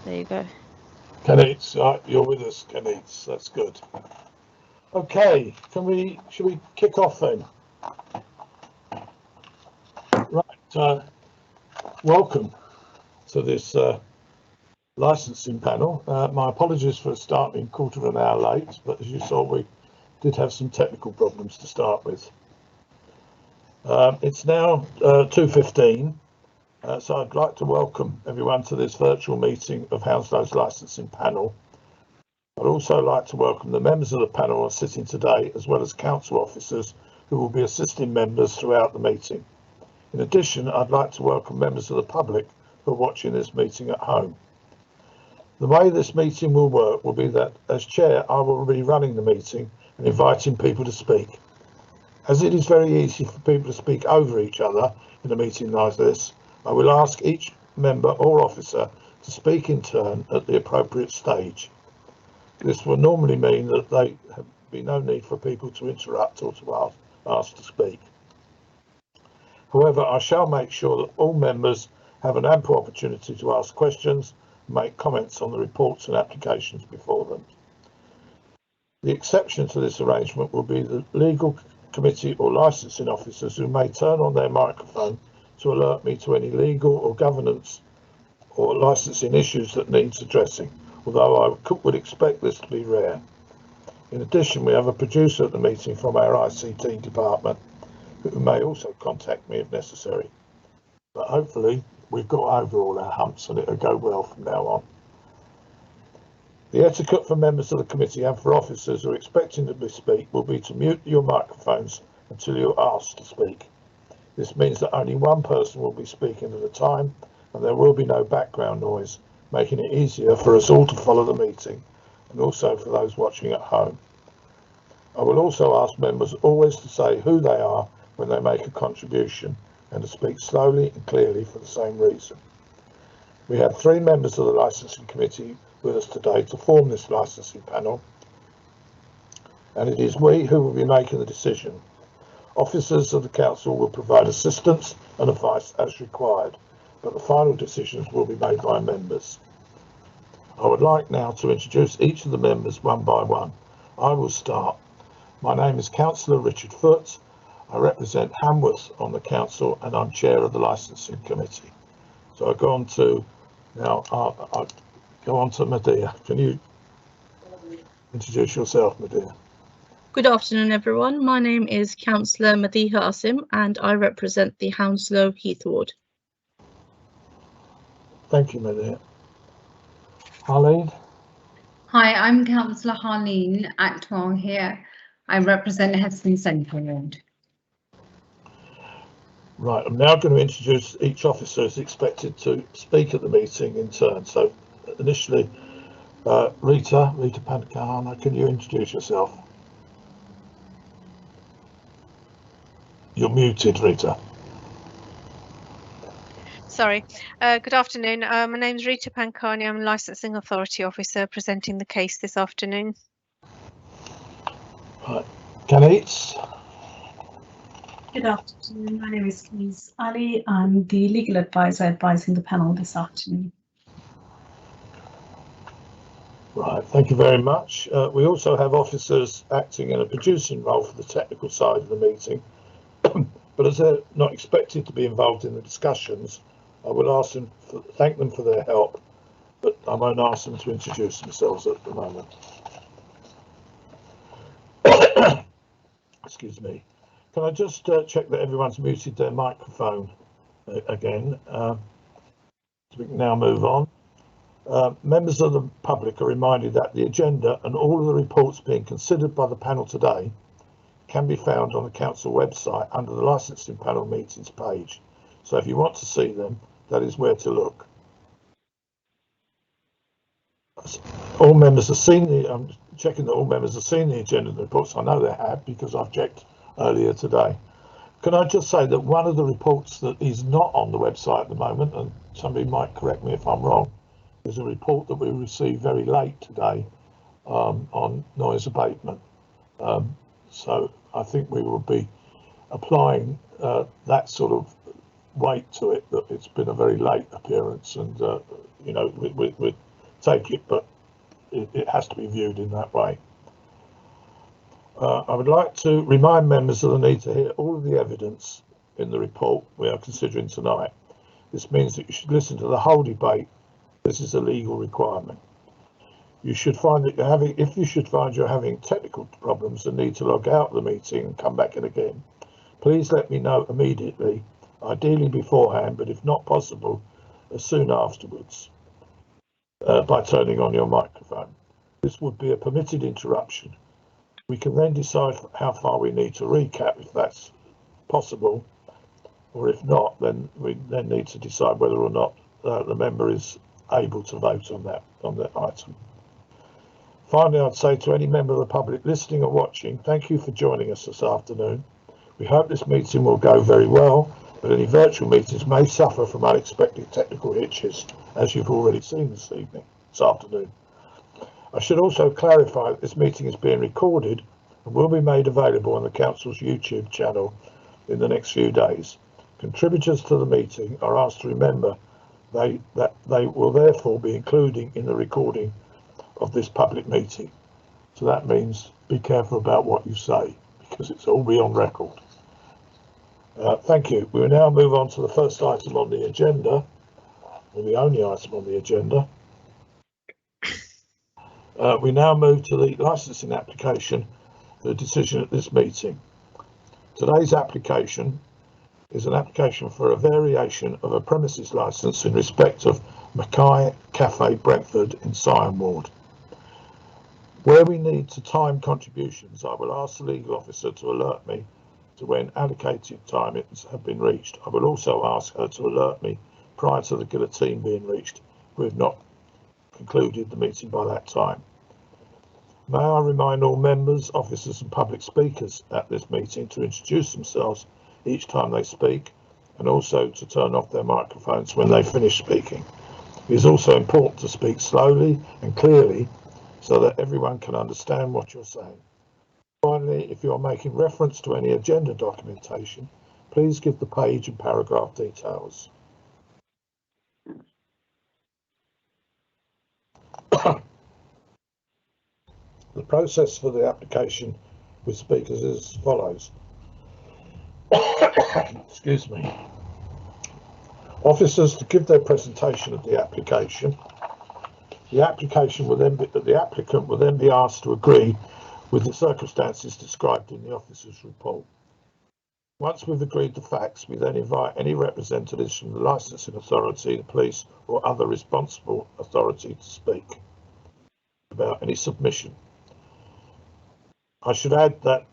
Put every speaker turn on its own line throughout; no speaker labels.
There you go.
Kenneats, you're with us, Kenneats. That's good. Okay, should we kick off then? Right, welcome to this licensing panel. My apologies for starting a quarter of an hour late, but as you saw, we did have some technical problems to start with. It's now 2:15, so I'd like to welcome everyone to this virtual meeting of Hounslow's licensing panel. I'd also like to welcome the members of the panel who are sitting today, as well as council officers who will be assisting members throughout the meeting. In addition, I'd like to welcome members of the public who are watching this meeting at home. The way this meeting will work will be that, as chair, I will be running the meeting and inviting people to speak. As it is very easy for people to speak over each other in a meeting like this, I will ask each member or officer to speak in turn at the appropriate stage. This will normally mean that there will be no need for people to interrupt or to ask to speak. However, I shall make sure that all members have an ample opportunity to ask questions and make comments on the reports and applications before them. The exception to this arrangement will be the legal committee or licensing officers who may turn on their microphone to alert me to any legal or governance or licensing issues that needs addressing, although I would expect this to be rare. In addition, we have a producer at the meeting from our ICT department who may also contact me if necessary. But hopefully we've got over all our humps and it'll go well from now on. The etiquette for members of the committee and for officers who are expecting to speak will be to mute your microphones until you're asked to speak. This means that only one person will be speaking at a time and there will be no background noise, making it easier for us all to follow the meeting and also for those watching at home. I will also ask members always to say who they are when they make a contribution and to speak slowly and clearly for the same reason. We have 3 members of the licensing committee with us today to form this licensing panel, and it is we who will be making the decision. Officers of the council will provide assistance and advice as required, but the final decisions will be made by members. I would like now to introduce each of the members one by one. I will start. My name is Councillor Richard Foote. I represent Hamworth on the council and I'm chair of the licensing committee. So I go on to Madelia. Can you introduce yourself, Madelia?
Good afternoon, everyone. My name is Councillor Madelia and I represent the Hounslow Heath Ward.
Thank you, Madelia. Harleen?
Hi, I'm Councillor Harleen Actwell here. I represent Heston Centre Ward.
Right, I'm now going to introduce each officer who's expected to speak at the meeting in turn. So initially, Rita Pankahana, can you introduce yourself? You're muted, Rita.
Sorry. Good afternoon. My name's Rita Pankani. I'm a Licensing Authority Officer presenting the case this afternoon.
Right. Kenneats?
Good afternoon. My name is Kenise Ali. I'm the legal advisor advising the panel this afternoon.
Right, thank you very much. We also have officers acting in a producing role for the technical side of the meeting, but as they're not expected to be involved in the discussions, I will thank them for their help, but I won't ask them to introduce themselves at the moment. Excuse me. Can I just check that everyone's muted their microphone again? So we can now move on. Members of the public are reminded that the agenda and all of the reports being considered by the panel today can be found on the council website under the licensing panel meetings page. So if you want to see them, that is where to look. All members have seen I'm checking that all members have seen the agenda and the reports. I know they have because I've checked earlier today. Can I just say that one of the reports that is not on the website at the moment, and somebody might correct me if I'm wrong, is a report that we received very late today on noise abatement. So I think we will be applying that sort of weight to it, that it's been a very late appearance, and you know, with take it, but it has to be viewed in that way. I would like to remind members of the need to hear all of the evidence in the report we are considering tonight. This means that you should listen to the whole debate. This is a legal requirement. You should find that you're having technical problems and need to log out of the meeting and come back in again, please let me know immediately, ideally beforehand, but if not possible, as soon afterwards, by turning on your microphone. This would be a permitted interruption. We can then decide how far we need to recap if that's possible, or if not, then we then need to decide whether or not the member is able to vote on that item. Finally, I'd say to any member of the public listening or watching, thank you for joining us this afternoon. We hope this meeting will go very well, but any virtual meetings may suffer from unexpected technical hitches, as you've already seen this afternoon. I should also clarify that this meeting is being recorded and will be made available on the Council's YouTube channel in the next few days. Contributors to the meeting are asked to remember that they will therefore be including in the recording of this public meeting. So that means be careful about what you say, because it's all be on record. Thank you. We will now move on to the first item on the agenda, or the only item on the agenda. We now move to the licensing application for the decision at this meeting. Today's application is an application for a variation of a premises licence in respect of Mackay Cafe Brentford in Syon Ward. Where we need to time contributions, I will ask the legal officer to alert me to when allocated timings have been reached. I will also ask her to alert me prior to the guillotine being reached if we have not concluded the meeting by that time. May I remind all members, officers and public speakers at this meeting to introduce themselves each time they speak, and also to turn off their microphones when they finish speaking. It is also important to speak slowly and clearly so that everyone can understand what you're saying. Finally, if you are making reference to any agenda documentation, please give the page and paragraph details. The process for the application with speakers is as follows. Excuse me. Officers to give their presentation of the application. The applicant will then be asked to agree with the circumstances described in the officer's report. Once we've agreed the facts, we then invite any representatives from the licensing authority, the police or other responsible authority to speak about any submission. I should add that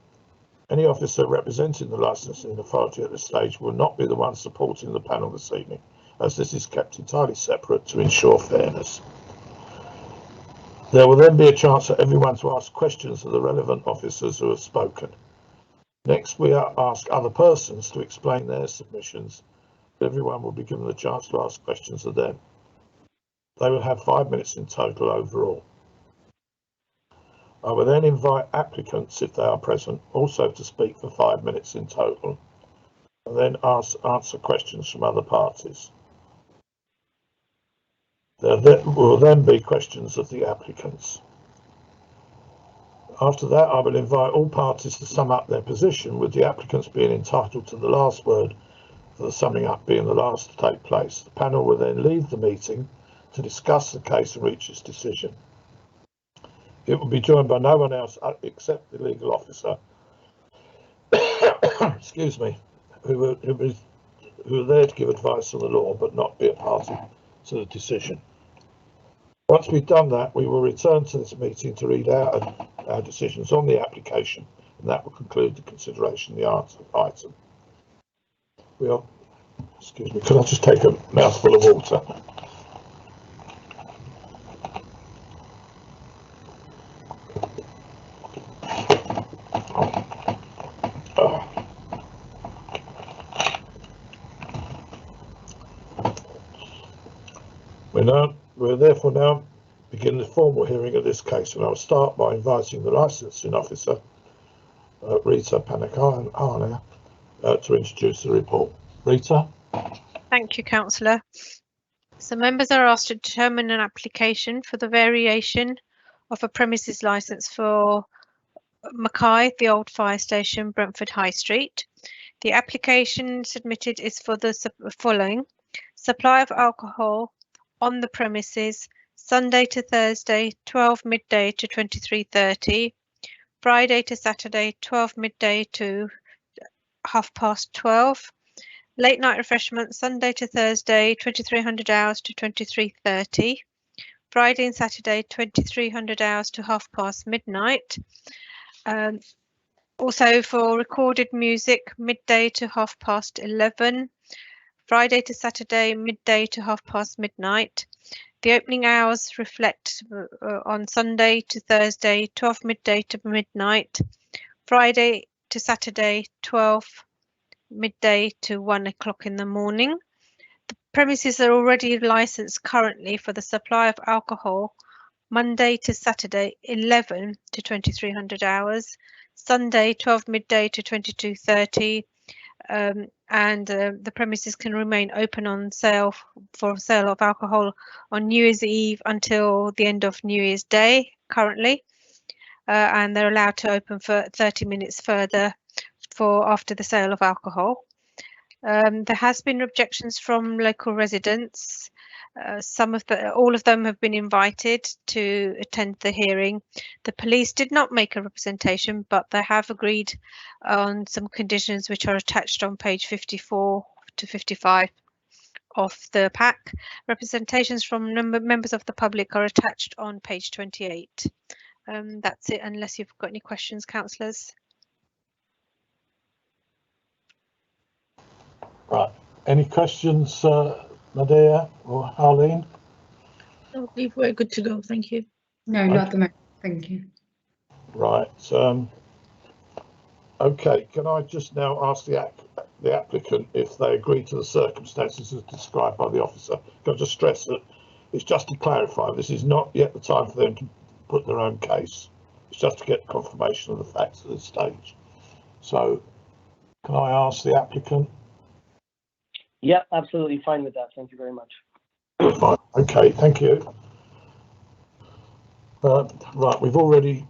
any officer representing the licensing authority at this stage will not be the one supporting the panel this evening, as this is kept entirely separate to ensure fairness. There will then be a chance for everyone to ask questions of the relevant officers who have spoken. Next, we ask other persons to explain their submissions. Everyone will be given the chance to ask questions of them. They will have 5 minutes in total overall. I will then invite applicants, if they are present, also to speak for 5 minutes in total, and then answer questions from other parties. There will then be questions of the applicants. After that, I will invite all parties to sum up their position, with the applicants being entitled to the last word, for the summing up being the last to take place. The panel will then leave the meeting to discuss the case and reach its decision. It will be joined by no one else except the legal officer, excuse me, who are there to give advice on the law but not be a party to the decision. Once we've done that, we will return to this meeting to read out our decisions on the application, and that will conclude the consideration of the item. Excuse me, can I just take a mouthful of water? We'll therefore now begin the formal hearing of this case, and I'll start by inviting the licensing officer, Rita Pankania, to introduce the report. Rita?
Thank you, Councillor. So members are asked to determine an application for the variation of a premises licence for Mackay, the old fire station, Brentford High Street. The application submitted is for the following: supply of alcohol on the premises Sunday to Thursday 12 midday to 23:30, Friday to Saturday 12 midday to 12:30, late night refreshment Sunday to Thursday 2300 hours to 23:30, Friday and Saturday 2300 hours to midnight. Also for recorded music midday to 11:30, Friday to Saturday midday to midnight. The opening hours reflect on Sunday to Thursday 12 midday to midnight, Friday to Saturday 12 midday to 1 o'clock in the morning. The premises are already licensed currently for the supply of alcohol Monday to Saturday 11 to 2300 hours, Sunday 12 midday to 22:30, and the premises can remain open on sale for sale of alcohol on New Year's Eve until the end of New Year's Day currently, and they're allowed to open for 30 minutes further for after the sale of alcohol. There has been objections from local residents. All of them have been invited to attend the hearing. The police did not make a representation, but they have agreed on some conditions which are attached on page 54 to 55 of the pack. Representations from members of the public are attached on page 28. That's it, unless you've got any questions, councillors.
Right. Any questions, Madelia or Harleen?
I believe we're good to go. Thank you.
No, not at the moment. Thank you.
Right. Okay. Can I just now ask the applicant if they agree to the circumstances as described by the officer? Can I just stress that it's just to clarify, this is not yet the time for them to put their own case. It's just to get confirmation of the facts at this stage. So can I ask the applicant?
Yeah, absolutely fine with that. Thank you very much.
Fine. Okay, thank you. Right, we've already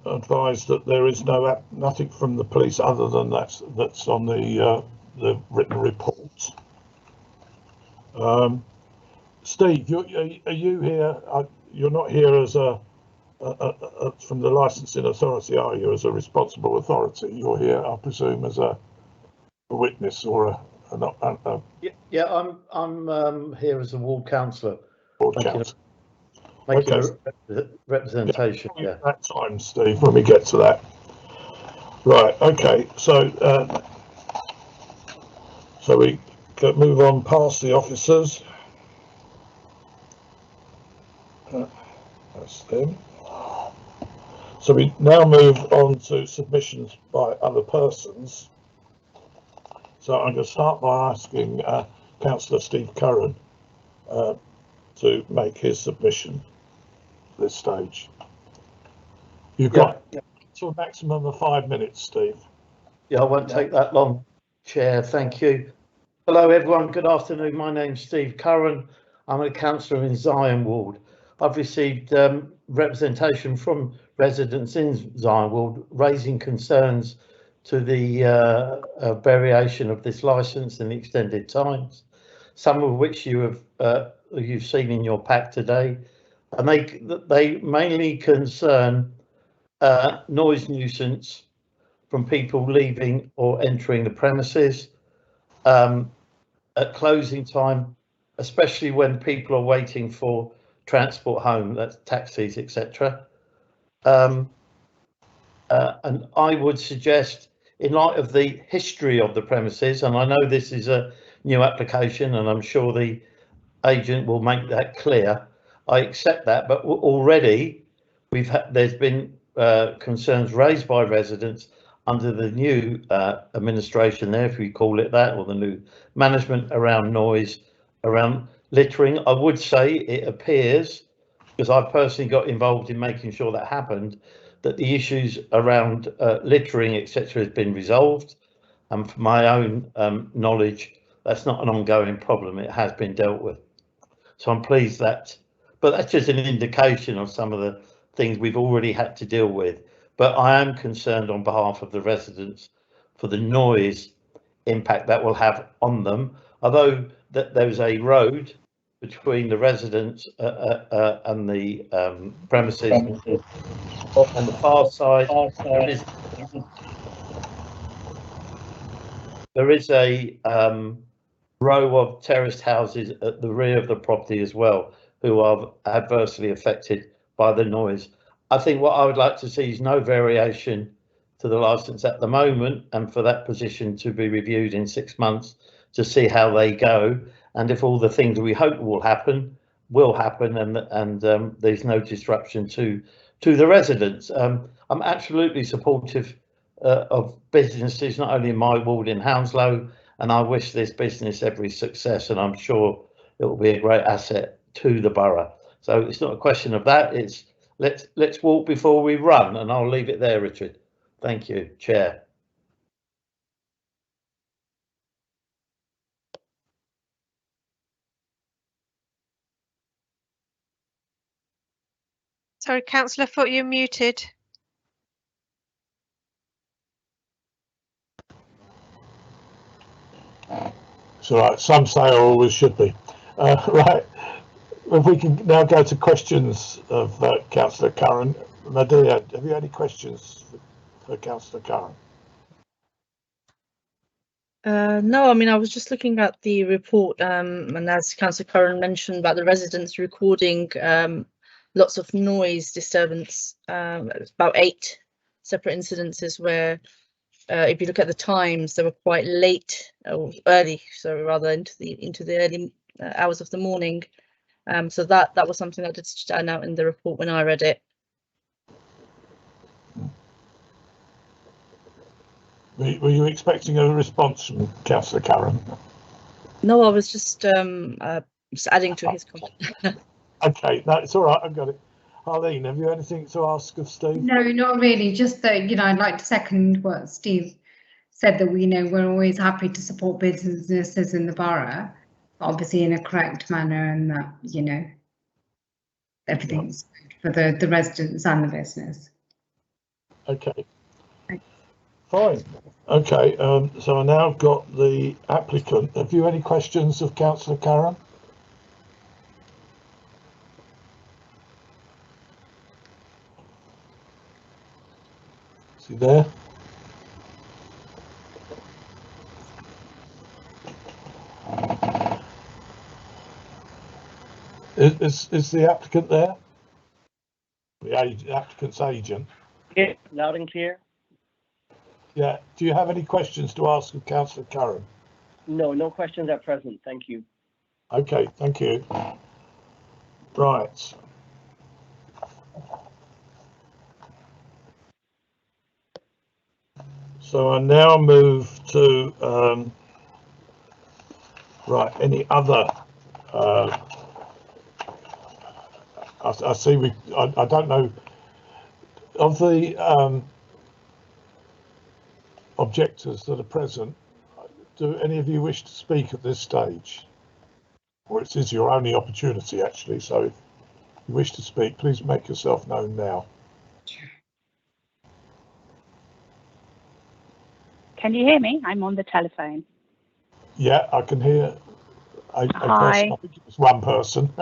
advised that there is nothing from the police other than that's on the written report. Steve, are you here? You're not here as from the licensing authority, are you? As a responsible authority, you're here, I presume, as a witness or
Yeah, I'm here as a ward councillor.
Okay.
A representation. Yeah.
That time, Steve, when we get to that. Right. Okay. So we can move on past the officers. That's them. So we now move on to submissions by other persons. So I'm going to start by asking Councillor Steve Curran to make his submission at this stage. You've got to a maximum of 5 minutes, Steve.
Yeah, I won't take that long, Chair. Thank you. Hello, everyone. Good afternoon. My name's Steve Curran. I'm a councillor in Zion Ward. I've received representation from residents in Zion Ward raising concerns to the variation of this licence and the extended times, some of which you've seen in your pack today, and they mainly concern noise nuisance from people leaving or entering the premises at closing time, especially when people are waiting for transport home, that's taxis, etc. And I would suggest, in light of the history of the premises, and I know this is a new application and I'm sure the agent will make that clear, I accept that, but already there's been concerns raised by residents under the new administration there, if we call it that, or the new management around noise, around littering. I would say it appears, because I personally got involved in making sure that happened, that the issues around littering, etc., has been resolved. And from my own knowledge, that's not an ongoing problem. It has been dealt with. So I'm pleased that, but that's just an indication of some of the things we've already had to deal with. But I am concerned on behalf of the residents for the noise impact that will have on them. Although that there's a road between the residents and the premises, on the far side, there is a row of terraced houses at the rear of the property as well, who are adversely affected by the noise. I think what I would like to see is no variation to the licence at the moment, and for that position to be reviewed in 6 months to see how they go, and if all the things we hope will happen, and there's no disruption to the residents. I'm absolutely supportive of businesses, not only in my ward in Hounslow, and I wish this business every success, and I'm sure it will be a great asset to the borough. So it's not a question of that, it's let's walk before we run, and I'll leave it there, Richard. Thank you, Chair.
Sorry, Councillor Foote, you're muted.
It's all right. Some say or always should be. Right. If we can now go to questions of Councillor Curran. Madelia, have you any questions for Councillor Curran?
No, I mean, I was just looking at the report, and as Councillor Curran mentioned about the residents recording lots of noise disturbance, about 8 separate incidences where, if you look at the times, they were quite late or early, so rather into the early hours of the morning. So that was something that did stand out in the report when I read it.
Were you expecting a response from Councillor Curran?
No, I was just adding to his comment.
Okay, no, it's all right. I've got it. Arlene, have you anything to ask of Steve?
No, not really. Just that, I'd like to second what Steve said, that we're always happy to support businesses in the borough, obviously in a correct manner, and that, everything's good for the residents and the business.
Okay. Fine. Okay, so I now got the applicant. Have you any questions of Councillor Curran? Is he there? Is the applicant there? The applicant's agent.
Yeah, loud and clear.
Yeah. Do you have any questions to ask of Councillor Curran?
No questions at present. Thank you.
Okay, thank you. Right. So I now move to right. Any other? I see. I don't know of the objectors that are present. Do any of you wish to speak at this stage? Or it is your only opportunity, actually. So if you wish to speak, please make yourself known now.
Can you hear me? I'm on the telephone.
Yeah, I can hear a person. I think it was one person.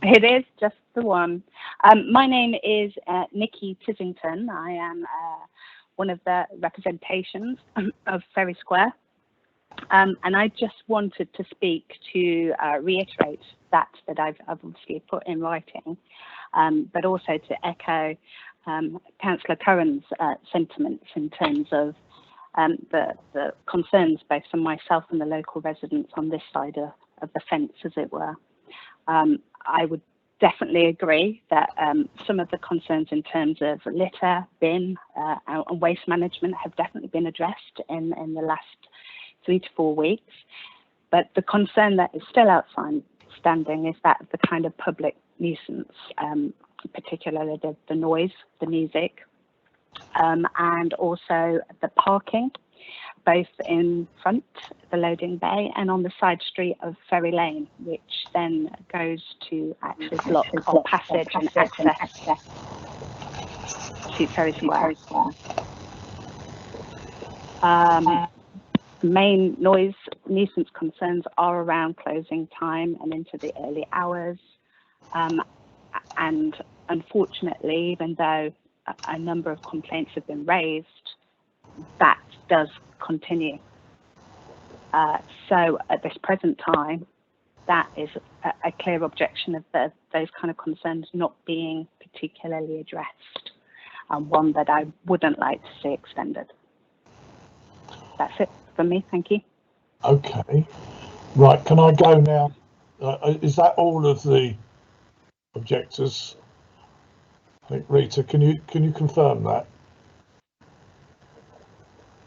It is just the one. My name is Nikki Tissington. I am one of the representations of Ferry Square. And I just wanted to speak to reiterate that I've obviously put in writing, but also to echo Councillor Curran's sentiments in terms of the concerns both from myself and the local residents on this side of the fence, as it were. I would definitely agree that some of the concerns in terms of litter, bin and waste management have definitely been addressed in the last 3 to 4 weeks. But the concern that is still outstanding is that of the kind of public nuisance, particularly the noise, the music, and also the parking, both in front, the loading bay, and on the side street of Ferry Lane, which then goes to actually block our passage and access to Ferry Square. Main noise nuisance concerns are around closing time and into the early hours. And unfortunately, even though a number of complaints have been raised, that does continue. So at this present time, that is a clear objection of those kind of concerns not being particularly addressed, and one that I wouldn't like to see extended. That's it from me, thank you.
Okay, right, can I go now? Is that all of the objectors? I think Rita, can you confirm that?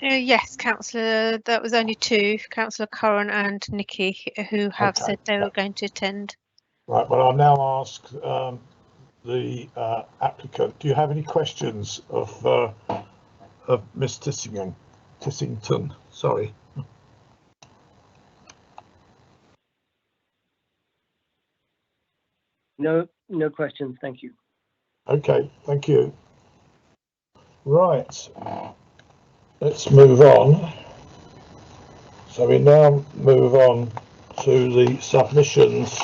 Yes, Councillor, that was only two, Councillor Curran and Nikki, who have said they were going to attend.
Right, well, I'll now ask the applicant, do you have any questions of Miss Tissington, sorry.
No questions, thank you.
Okay, thank you. Right, let's move on. So we now move on to the submissions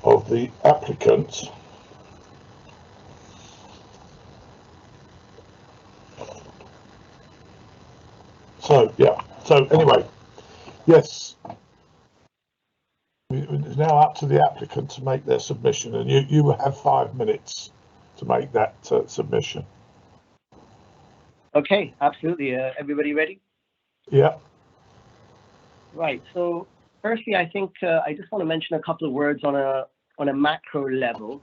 of the applicant. So, yeah, so anyway, yes, it's now up to the applicant to make their submission, and you will have 5 minutes to make that submission.
Okay, absolutely. Everybody ready?
Yeah.
Right. So firstly, I think I just want to mention a couple of words on a macro level,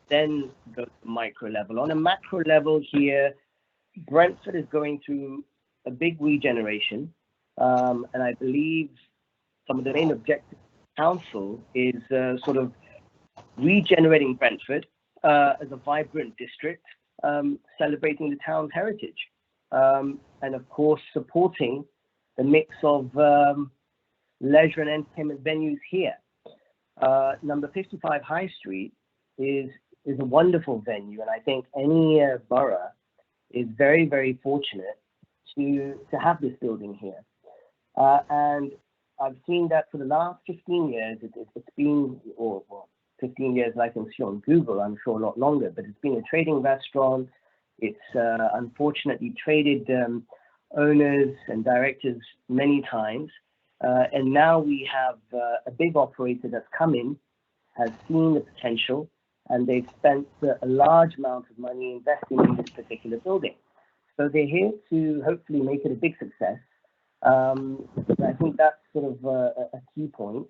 then go to micro level. On a macro level here, Brentford is going through a big regeneration, and I believe some of the main objectives of the council is sort of regenerating Brentford as a vibrant district, celebrating the town's heritage, and of course supporting the mix of leisure and entertainment venues here. Number 55 High Street is a wonderful venue, and I think any borough is very, very fortunate to have this building here. And I've seen that for the last 15 years, it's been, or well, 15 years I can see on Google, I'm sure a lot longer, but it's been a trading restaurant. It's unfortunately traded owners and directors many times. And now we have a big operator that's come in, has seen the potential, and they've spent a large amount of money investing in this particular building. So they're here to hopefully make it a big success. I think that's sort of a key point.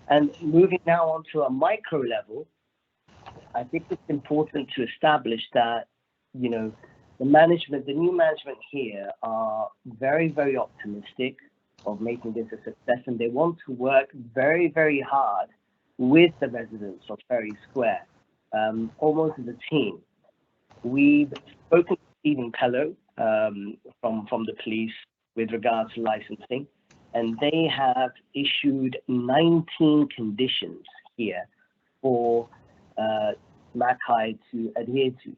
And moving now on to a micro level, I think it's important to establish that, you know, the new management here are very, very optimistic of making this a success, and they want to work very, very hard with the residents of Ferry Square, almost as a team. We've spoken to Stephen Cllr from the police with regards to licensing, and they have issued 19 conditions here for Mackay to adhere to.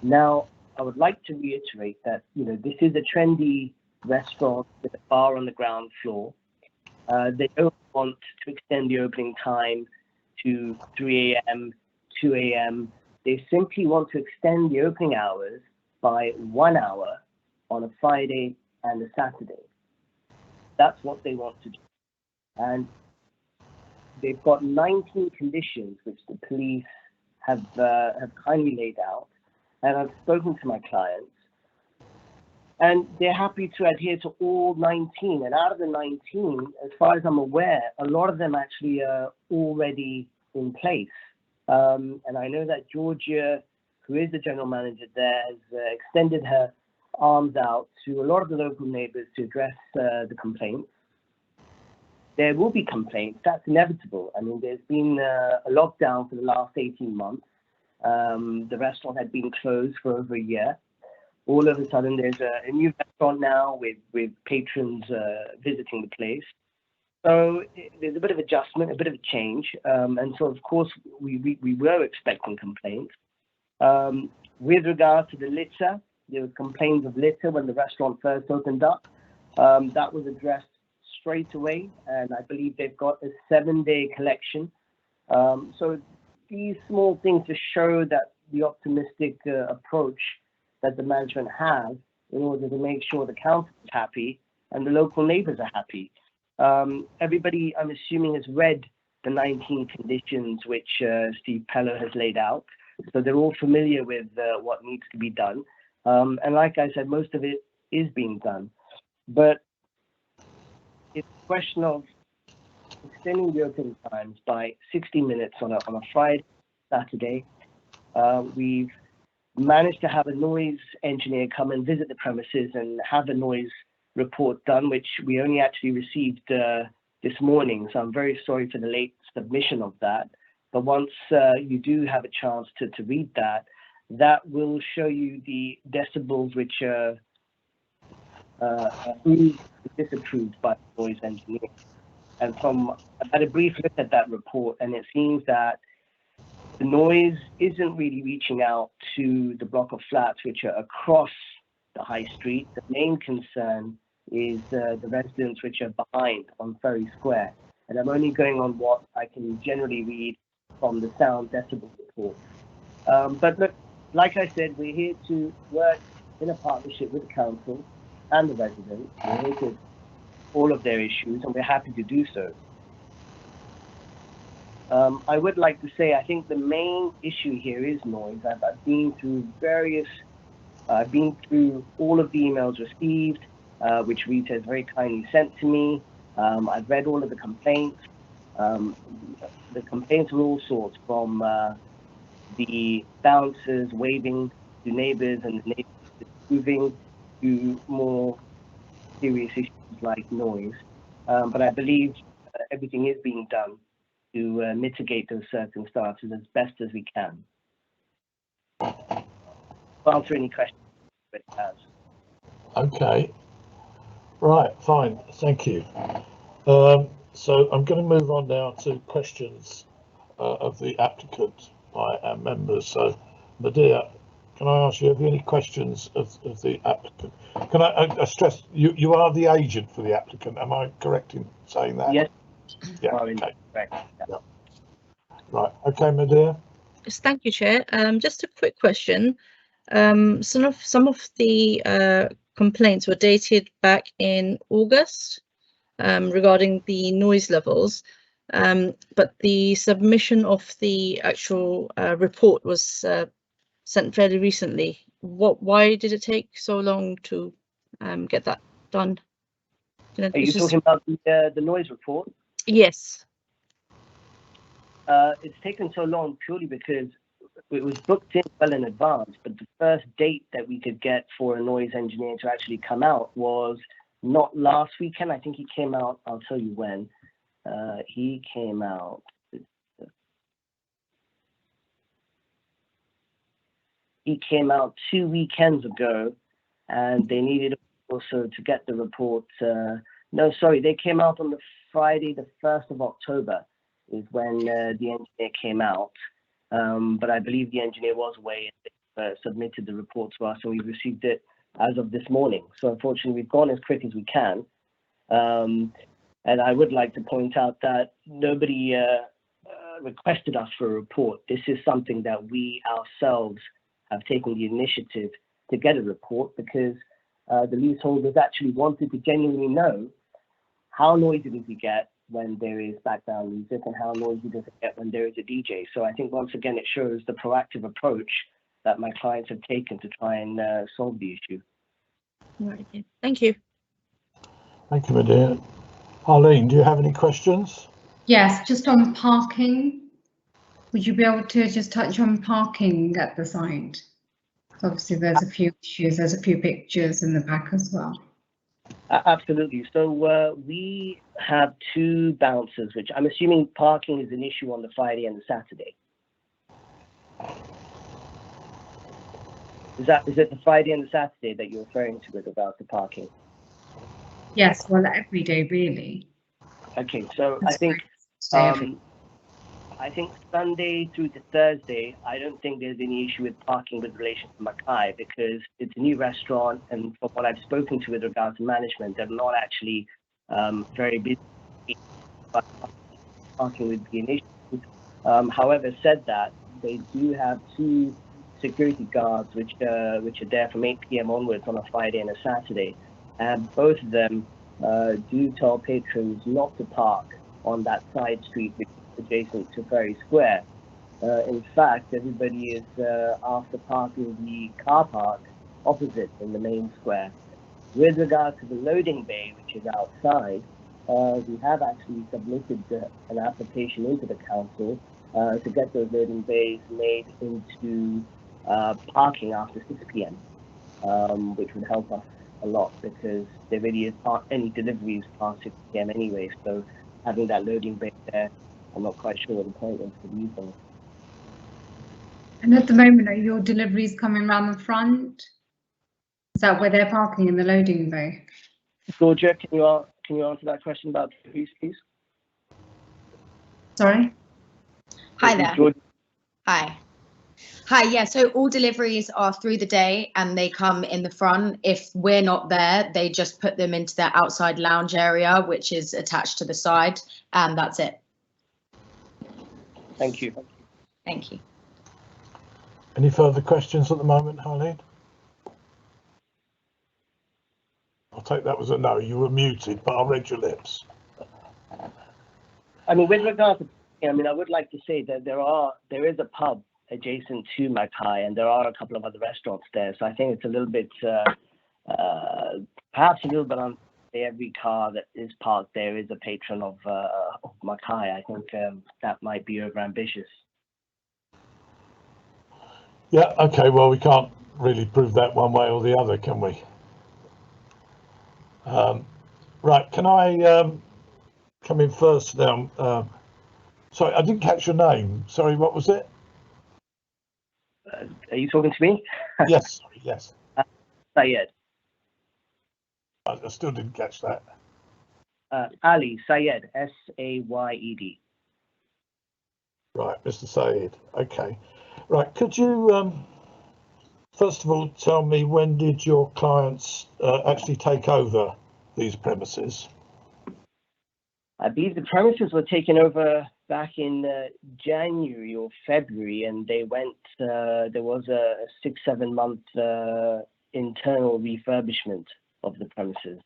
Now, I would like to reiterate that, you know, this is a trendy restaurant with a bar on the ground floor. They don't want to extend the opening time to 3 a.m., 2 a.m. They simply want to extend the opening hours by 1 hour on a Friday and a Saturday. That's what they want to do. And they've got 19 conditions which the police have kindly laid out. And I've spoken to my clients, and they're happy to adhere to all 19. And out of the 19, as far as I'm aware, a lot of them actually are already in place. And I know that Georgia, who is the general manager there, has extended her arms out to a lot of the local neighbors to address the complaints. There will be complaints, that's inevitable. I mean, there's been a lockdown for the last 18 months. The restaurant had been closed for over a year. all of a sudden there's a new restaurant now with patrons visiting the place. So there's a bit of adjustment, a bit of a change. And so, of course, we were expecting complaints. With regard to the litter, there were complaints of litter when the restaurant first opened up. That was addressed straight away, and I believe they've got a 7-day collection. So these small things to show that the optimistic approach that the management has in order to make sure the council is happy and the local neighbours are happy. Everybody, I'm assuming, has read the 19 conditions which Steve Cllr has laid out. So they're all familiar with what needs to be done. And like I said, most of it is being done. But it's a question of extending the opening times by 60 minutes on a Friday, Saturday. We've managed to have a noise engineer come and visit the premises and have a noise report done, which we only actually received this morning. So I'm very sorry for the late submission of that. But once you do have a chance to read that, that will show you the decibels which are approved or disapproved by the noise engineer. And I had a brief look at that report, and it seems that the noise isn't really reaching out to the block of flats which are across the high street. The main concern is the residents which are behind on Ferry Square. And I'm only going on what I can generally read from the sound decibel report. But look, like I said, we're here to work in a partnership with the council and the residents. We're here to all of their issues, and we're happy to do so. I would like to say, I think the main issue here is noise. I've been through all of the emails received, which Rita has very kindly sent to me. I've read all of the complaints. The complaints are all sorts, from the bouncers waving to neighbors and the neighbors moving to more serious issues like noise. But I believe everything is being done to mitigate those circumstances as best as we can. I'll answer any questions that it has. Okay.
Right, fine, thank you. So I'm going to move on now to questions of the applicant by our members. So, Madelia, can I ask you, have you any questions of the applicant? Can I stress, you are the agent for the applicant, am I correct in saying that?
Yes.
Yeah, okay. Yeah. Right, okay, Madelia.
Yes, thank you, Chair. Just a quick question. Some of the complaints were dated back in August regarding the noise levels, but the submission of the actual report was sent fairly recently. Why did it take so long to get that done?
Are you talking about the noise report?
Yes.
It's taken so long purely because it was booked in well in advance, but the first date that we could get for a noise engineer to actually come out was not last weekend. I think he came out, I'll tell you when. He came out. He came out 2 weekends ago, and they needed also to get the report. No, sorry, they came out on the Friday, the 1st of October is when the engineer came out. But I believe the engineer was away and submitted the report to us, and we received it as of this morning. So unfortunately, we've gone as quick as we can. And I would like to point out that nobody requested us for a report. This is something that we ourselves have taken the initiative to get a report, because the leaseholders actually wanted to genuinely know how noisy does it get when there is background music and how noisy does it get when there is a DJ. So I think once again it shows the proactive approach that my clients have taken to try and solve the issue.
Right. Thank you.
Thank you, Madelia. Arlene, do you have any questions?
Yes, just on parking. Would you be able to just touch on parking at the site? Obviously, there's a few issues. There's a few pictures in the back as well.
Absolutely. So we have 2 bouncers, which I'm assuming parking is an issue on the Friday and the Saturday. Is it the Friday and the Saturday that you're referring to with regards to parking?
Yes, well, every day really.
Okay, so
That's
I think Sunday through to Thursday, I don't think there's any issue with parking with relation to Mackay, because it's a new restaurant, and from what I've spoken to with regards to management, they're not actually very busy, but parking would be an issue. However, said that, they do have 2 security guards which are there from 8 p.m. onwards on a Friday and a Saturday, and both of them do tell patrons not to park on that side street which is adjacent to Ferry Square. In fact, everybody is after parking the car park opposite in the main square. With regard to the loading bay, which is outside, we have actually submitted an application into the council to get those loading bays made into parking after 6 p.m., which would help us a lot, because there really aren't any deliveries past 6 p.m. anyway. So having that loading bay there, I'm not quite sure what the point is for the evening.
And at the moment, are your deliveries coming around the front? Is that where they're parking, in the loading bay?
Georgia, can you answer that question about deliveries, please?
Sorry?
Hi there.
Georgia.
Hi, yeah, so all deliveries are through the day and they come in the front. If we're not there, they just put them into their outside lounge area, which is attached to the side, and that's it.
Thank you.
Thank you.
Any further questions at the moment, Harleen? I'll take that as a no. You were muted, but I read your lips.
I mean, with regard to, I would like to say that there is a pub adjacent to Mackay, and there are a couple of other restaurants there. So I think it's a little bit, perhaps a little bit unfair. Every car that is parked there is a patron of Mackay. I think that might be overambitious.
Yeah, okay, well, we can't really prove that one way or the other, can we? Right, can I come in first now? Sorry, I didn't catch your name. Sorry, what was it?
Are you talking to me?
Yes, sorry, yes.
Sayed.
I still didn't catch that.
Ali, Sayed, S-A-Y-E-D.
Right, Mr. Sayed. Okay. Right, could you, first of all, tell me, when did your clients actually take over these premises?
I believe the premises were taken over back in January or February, and they went, there was a 6-7 month internal refurbishment of the premises.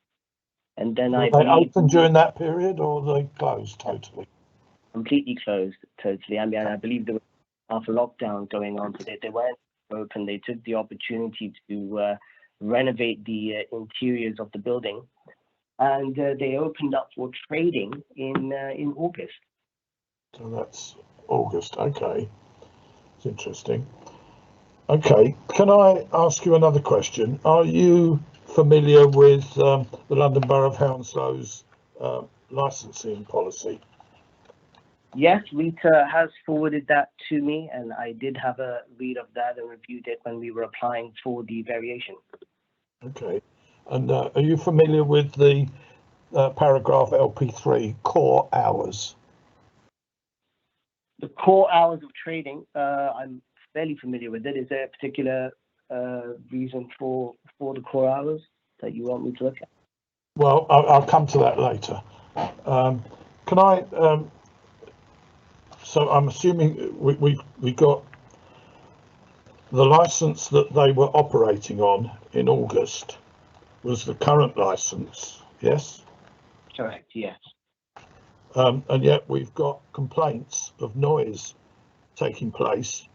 And then
Were they open during that period, or were they closed totally?
Completely closed, totally. I mean, I believe there was half a lockdown going on, so they weren't open. They took the opportunity to renovate the interiors of the building, and they opened up for trading in August.
So that's August. Okay, it's interesting. Okay, can I ask you another question? Are you familiar with the London Borough of Hounslow's licensing policy?
Yes, Rita has forwarded that to me, and I did have a read of that and reviewed it when we were applying for the variation. Okay,
and are you familiar with the paragraph LP3, core hours?
The core hours of trading, I'm fairly familiar with it. Is there a particular reason for the core hours that you want me to look at?
Well, I'll come to that later. Can I? So I'm assuming we got the license that they were operating on in August was the current license, yes?
Correct, yes.
And yet we've got complaints of noise taking place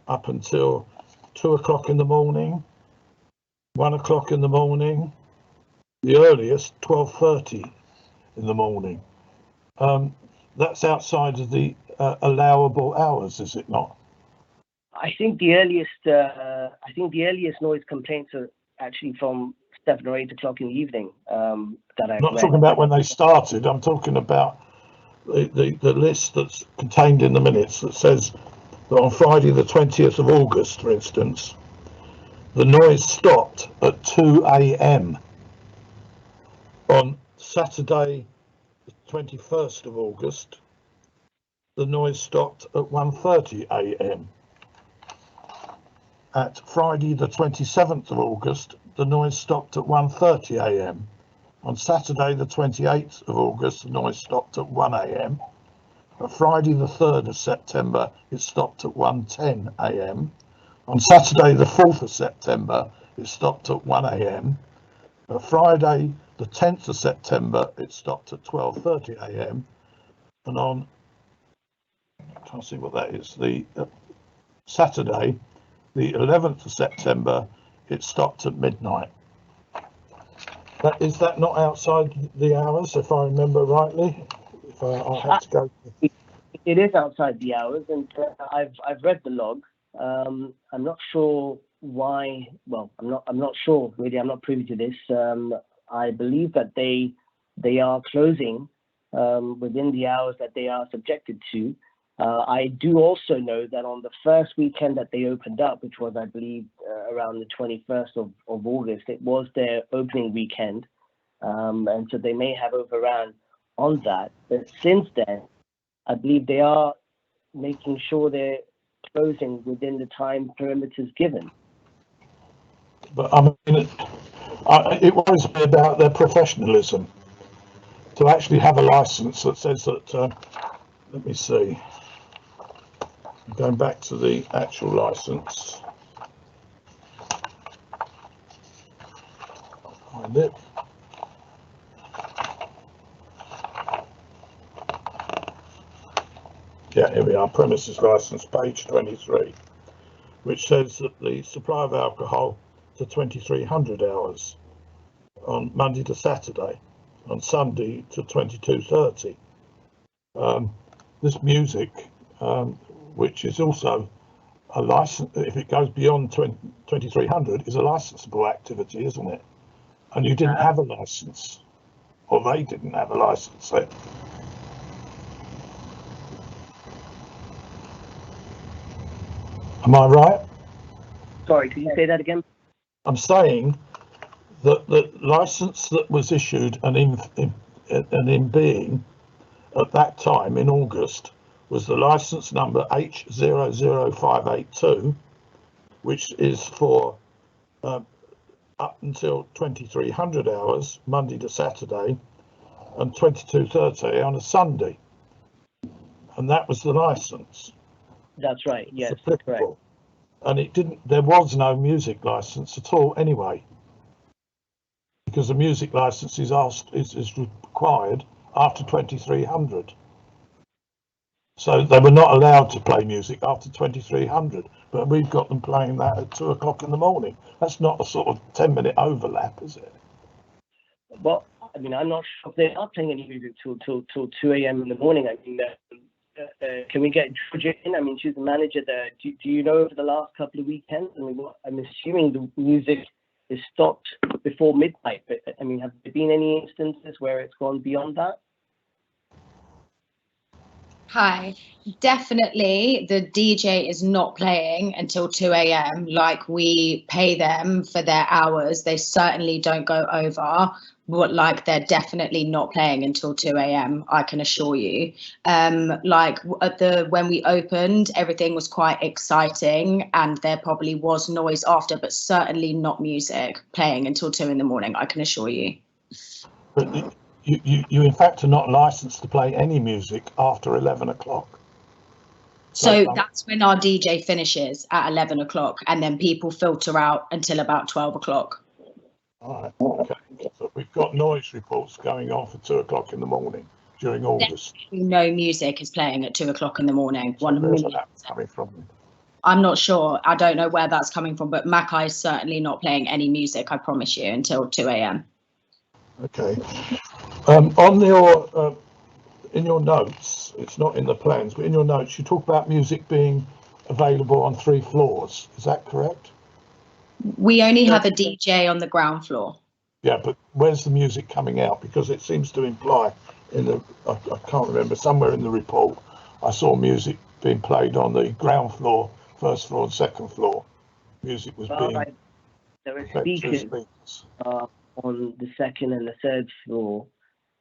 up until 2 o'clock in the morning, 1 o'clock in the morning, the earliest 12:30 in the morning. That's outside of the allowable hours, is it not?
I think the earliest noise complaints are actually from 7 or 8 o'clock in the evening. I'm
not talking about when they started. I'm talking about the list that's contained in the minutes that says that on Friday the 20th of August, for instance, the noise stopped at 2 a.m. On Saturday, the 21st of August, the noise stopped at 1:30 a.m. At Friday, the 27th of August, the noise stopped at 1:30 a.m. On Saturday, the 28th of August, the noise stopped at 1 a.m. On Friday, the 3rd of September, it stopped at 1:10 a.m. On Saturday, the 4th of September, it stopped at 1 a.m. On Friday, the 10th of September, it stopped at 12:30 a.m. And on, I can't see what that is, the Saturday, the 11th of September, it stopped at midnight. Is that not outside the hours, if I remember rightly? If I had to go.
It is outside the hours, and I've read the log. I'm not sure why. Well, I'm not sure. Really, I'm not privy to this. I believe that they are closing within the hours that they are subjected to. I do also know that on the first weekend that they opened up, which was, I believe, around the 21st of August, it was their opening weekend. And so they may have overran on that. But since then, I believe they are making sure they're closing within the time perimeters given.
But I mean, it worries me about their professionalism. To actually have a license that says that, let me see, going back to the actual license. Find it. Yeah, here we are, premises license, page 23, which says that the supply of alcohol to 2300 hours on Monday to Saturday, on Sunday to 22:30. This music, which is also a license, if it goes beyond 2300, is a licensable activity, isn't it? And you didn't have a license, or they didn't have a license then. Am I right?
Sorry, could you say that again?
I'm saying that the license that was issued and in being at that time in August was the license number H00582, which is for up until 2300 hours, Monday to Saturday, and 22:30 on a Sunday. And that was the license.
That's right, yes,
correct. And it didn't, there was no music license at all anyway, because the music license is required after 2300. So they were not allowed to play music after 2300, but we've got them playing that at 2 o'clock in the morning. That's not a sort of 10-minute overlap, is it?
Well, I mean, I'm not sure if they are playing any music till 2 a.m. in the morning. I mean, can we get Georgia in? I mean, she's the manager there. Do you know over the last couple of weekends? I mean, I'm assuming the music is stopped before midnight, but I mean, have there been any instances where it's gone beyond that?
Hi, definitely the DJ is not playing until 2 a.m. Like, we pay them for their hours. They certainly don't go over, but like, they're definitely not playing until 2 a.m. I can assure you. Like when we opened, everything was quite exciting and there probably was noise after, but certainly not music playing until 2 in the morning. I can assure you.
But you in fact are not licensed to play any music after 11 o'clock.
So that's when our DJ finishes at 11 o'clock, and then people filter out until about 12 o'clock.
All right, okay. So we've got noise reports going on for 2 o'clock in the morning during August.
No music is playing at 2 o'clock in the morning.
So 1 million. Coming from?
I'm not sure. I don't know where that's coming from, but Mackay is certainly not playing any music, I promise you, until 2 a.m.
Okay. On your in your notes, it's not in the plans, but in your notes you talk about music being available on 3 floors. Is that correct?
We only have a DJ on the ground floor.
Yeah, but where's the music coming out? Because it seems to imply in the, I can't remember, somewhere in the report, I saw music being played on the ground floor, first floor and second floor. Music was being
there are
Effective
speakers on the second and the third floor.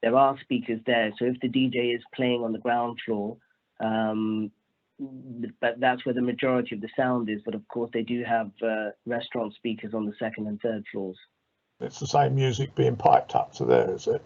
There are speakers there. So if the DJ is playing on the ground floor, but that's where the majority of the sound is. But of course, they do have restaurant speakers on the second and third floors.
It's the same music being piped up to there, is it?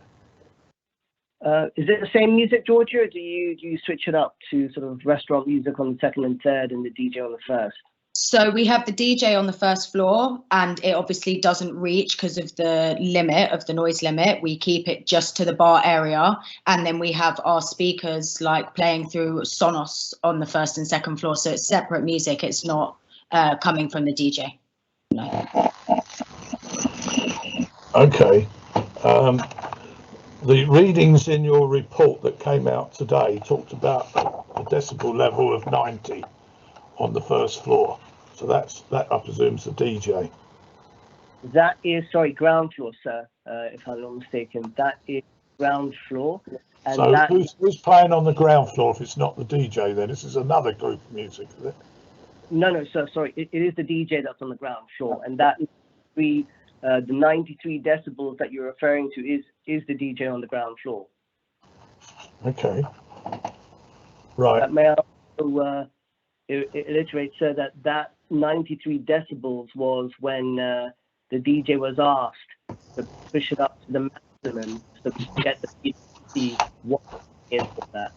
Is it the same music, Georgia, or do you switch it up to sort of restaurant music on the second and third and the DJ on the first?
So we have the DJ on the first floor, and it obviously doesn't reach because of the limit of the noise limit. We keep it just to the bar area, and then we have our speakers like playing through Sonos on the first and second floor. So it's separate music. It's not coming from the DJ. No.
Okay. The readings in your report that came out today talked about a decibel level of 90 on the first floor. So that I presume is the DJ.
That is, sorry, ground floor, sir, if I'm not mistaken. That is ground floor. And
So
that,
who's playing on the ground floor if it's not the DJ then? This is another group of music, is it?
no, sir, sorry. It is the DJ that's on the ground floor. And that is the 93 decibels that you're referring to is the DJ on the ground floor.
Okay. Right.
May I also iterate, sir, that 93 decibels was when the DJ was asked to push it up to the maximum so we can get the people to see what is for that.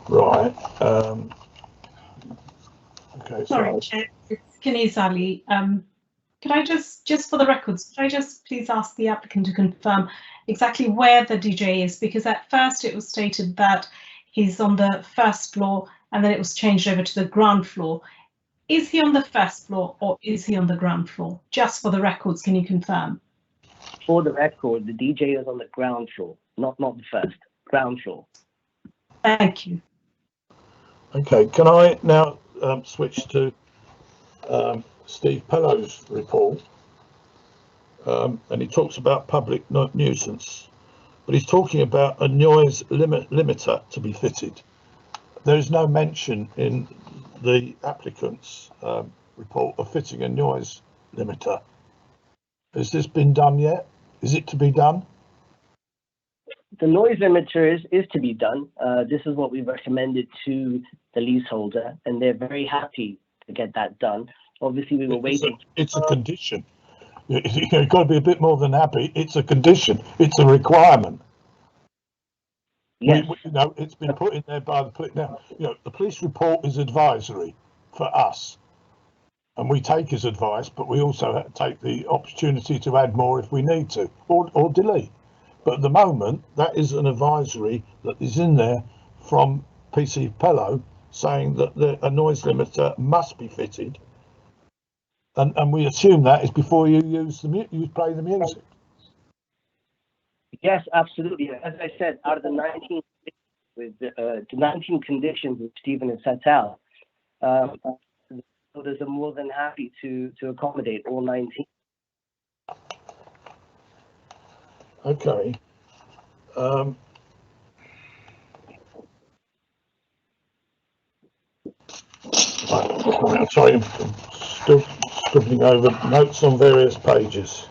Right. Okay.
Sorry, Chair, it's Kniz Ali. Could I just for the records, could I just please ask the applicant to confirm exactly where the DJ is? Because at first it was stated that he's on the first floor and then it was changed over to the ground floor. Is he on the first floor or is he on the ground floor? Just for the records, can you confirm?
For the record, the DJ is on the ground floor, not the first, ground floor.
Thank you.
Okay. Can I now switch to Steve Pellow's report? And he talks about public nuisance, but he's talking about a noise limiter to be fitted. There is no mention in the applicant's report of fitting a noise limiter. Has this been done yet? Is it to be done?
The noise limiter is to be done. This is what we recommended to the leaseholder, and they're very happy to get that done. Obviously, we were waiting.
It's a condition. You've got to be a bit more than happy. It's a condition. It's a requirement.
Yes.
It's been put in there by the police. Now, the police report is advisory for us, and we take his advice, but we also take the opportunity to add more if we need to, or delete. But at the moment, that is an advisory that is in there from PC Pellow saying that a noise limiter must be fitted, and we assume that is before you play the music.
Yes, absolutely. As I said, out of the 19 conditions that Stephen has set out, the others are more than happy to accommodate all 19.
Okay. I'm sorry, I'm still scribbling over notes on various pages.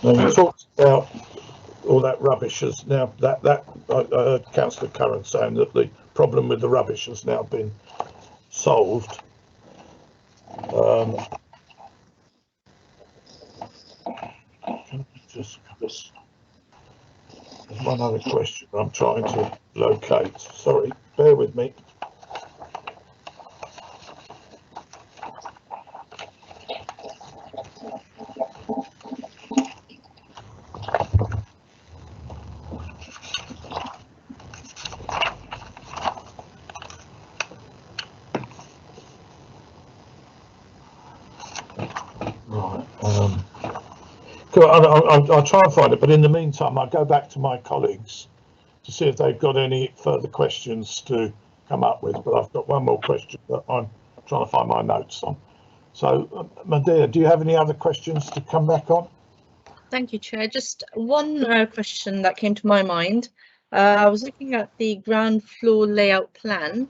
Now you talked about all that rubbish has now I heard Councillor Curran saying that the problem with the rubbish has now been solved. There's one other question I'm trying to locate. Sorry, bear with me. I'll try and find it, but in the meantime, I'll go back to my colleagues to see if they've got any further questions to come up with. But I've got one more question that I'm trying to find my notes on. So, Madelia, do you have any other questions to come back on?
Thank you, Chair. Just one question that came to my mind. I was looking at the ground floor layout plan,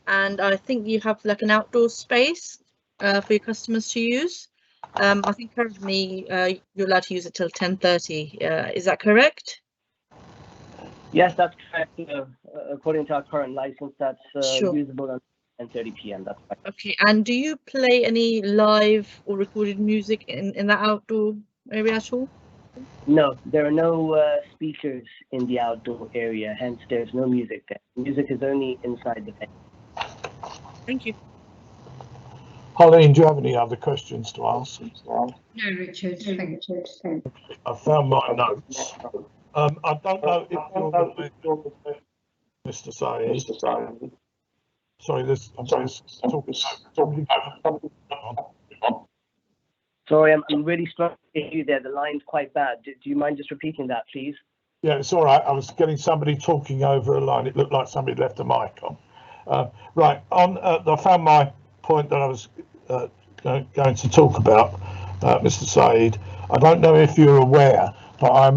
and I think you have like an outdoor space for your customers to use. I think currently you're allowed to use it till 10:30. Is that correct?
Yes, that's correct. According to our current license, that's
Sure.
usable until 10:30 p.m. That's right.
Okay, and do you play any live or recorded music in that outdoor area at all?
No, there are no speakers in the outdoor area, hence there's no music there. Music is only inside the venue.
Thank you.
Pauline, do you have any other questions to ask?
No, Richard, thank you.
I found my notes. I don't know if you're Mr. Saeed. Sorry, I'm talking.
Sorry, I'm really struggling to hear you there. The line's quite bad. Do you mind just repeating that, please?
Yeah, it's all right. I was getting somebody talking over a line. It looked like somebody left a mic on. Right, I found my point that I was going to talk about, Mr. Saeed. I don't know if you're aware, but I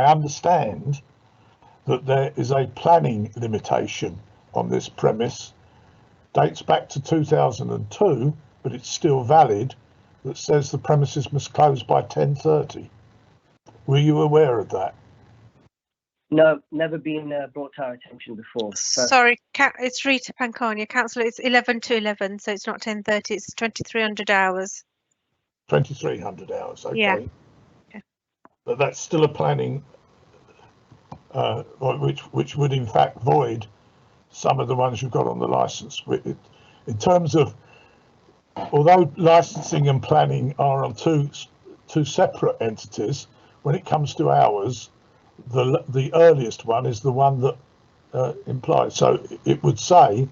understand that there is a planning limitation on this premise. Dates back to 2002, but it's still valid, that says the premises must close by 10:30. Were you aware of that?
No, never been brought to our attention before.
Sorry, it's Rita Pancania, Councillor. It's 11 to 11, so it's not 10:30. It's 2,300 hours.
2,300 hours. Okay.
Yeah.
But that's still a planning, which would in fact void some of the ones you've got on the license. In terms of, although licensing and planning are on two separate entities, when it comes to hours, the earliest one is the one that implies. So it would say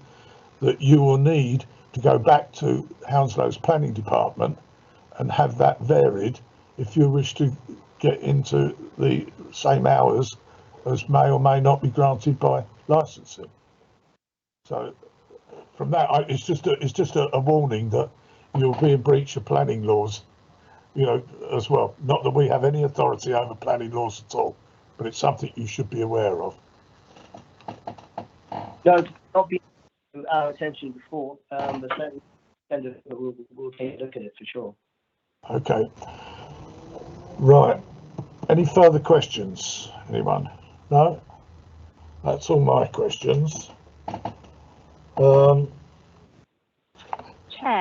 that you will need to go back to Hounslow's planning department and have that varied if you wish to get into the same hours as may or may not be granted by licensing. So from that, it's just a warning that you'll be in breach of planning laws, as well. Not that we have any authority over planning laws at all, but it's something you should be aware of.
No, it's not been to our attention before, but certainly we'll take a look at it for sure. Okay.
Right. Any further questions? Anyone? No? That's all my questions.
Chair,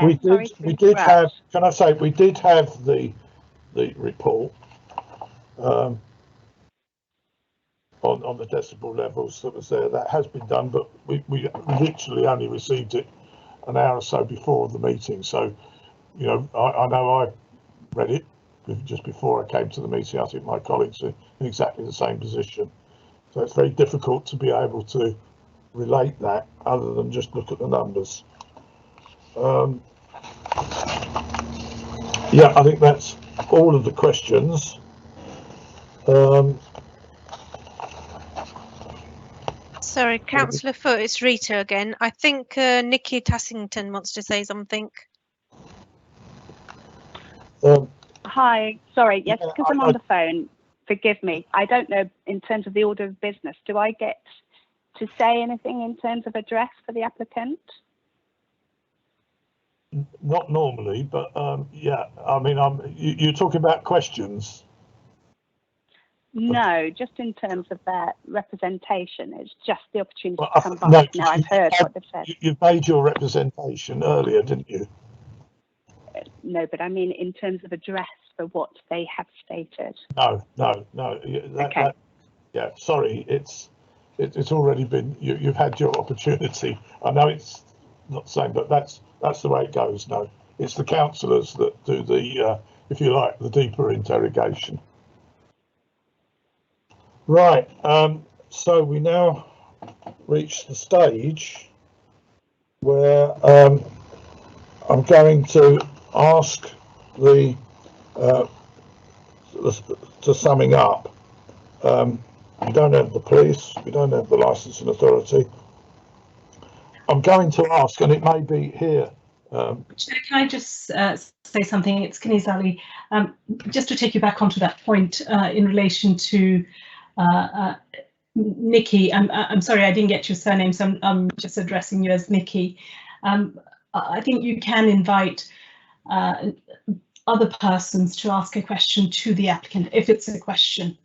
we did have, can I say, we did have the report on the decibel levels that was there. That has been done, but we literally only received it an hour or so before the meeting. So, I know I read it just before I came to the meeting. I think my colleagues are in exactly the same position. So it's very difficult to be able to relate that other than just look at the numbers. Yeah, I think that's all of the questions.
Sorry, Councillor Foote, it's Rita again. I think Nikki Tassington wants to say something.
Hi, sorry, yes, because I'm on the phone, forgive me. I don't know, in terms of the order of business, do I get to say anything in terms of address for the applicant?
Not normally, but yeah, I mean, you're talking about questions?
No, just in terms of their representation. It's just the opportunity to come back.
No,
I've heard what they've said.
You've made your representation earlier, didn't you?
No, but I mean in terms of address for what they have stated.
No.
Okay.
Yeah, sorry, it's already been. You've had your opportunity. I know it's not the same, but that's the way it goes. No, it's the councillors that do the, if you like, the deeper interrogation. Right. So we now reach the stage where I'm going to ask the to summing up. We don't have the police, we don't have the licensing authority. I'm going to ask, and it may be here.
Can I just say something? It's Kenny Sally. Just to take you back onto that point in relation to Nikki, I'm sorry, I didn't get your surname, so I'm just addressing you as Nikki. I think you can invite other persons to ask a question to the applicant if it's a question.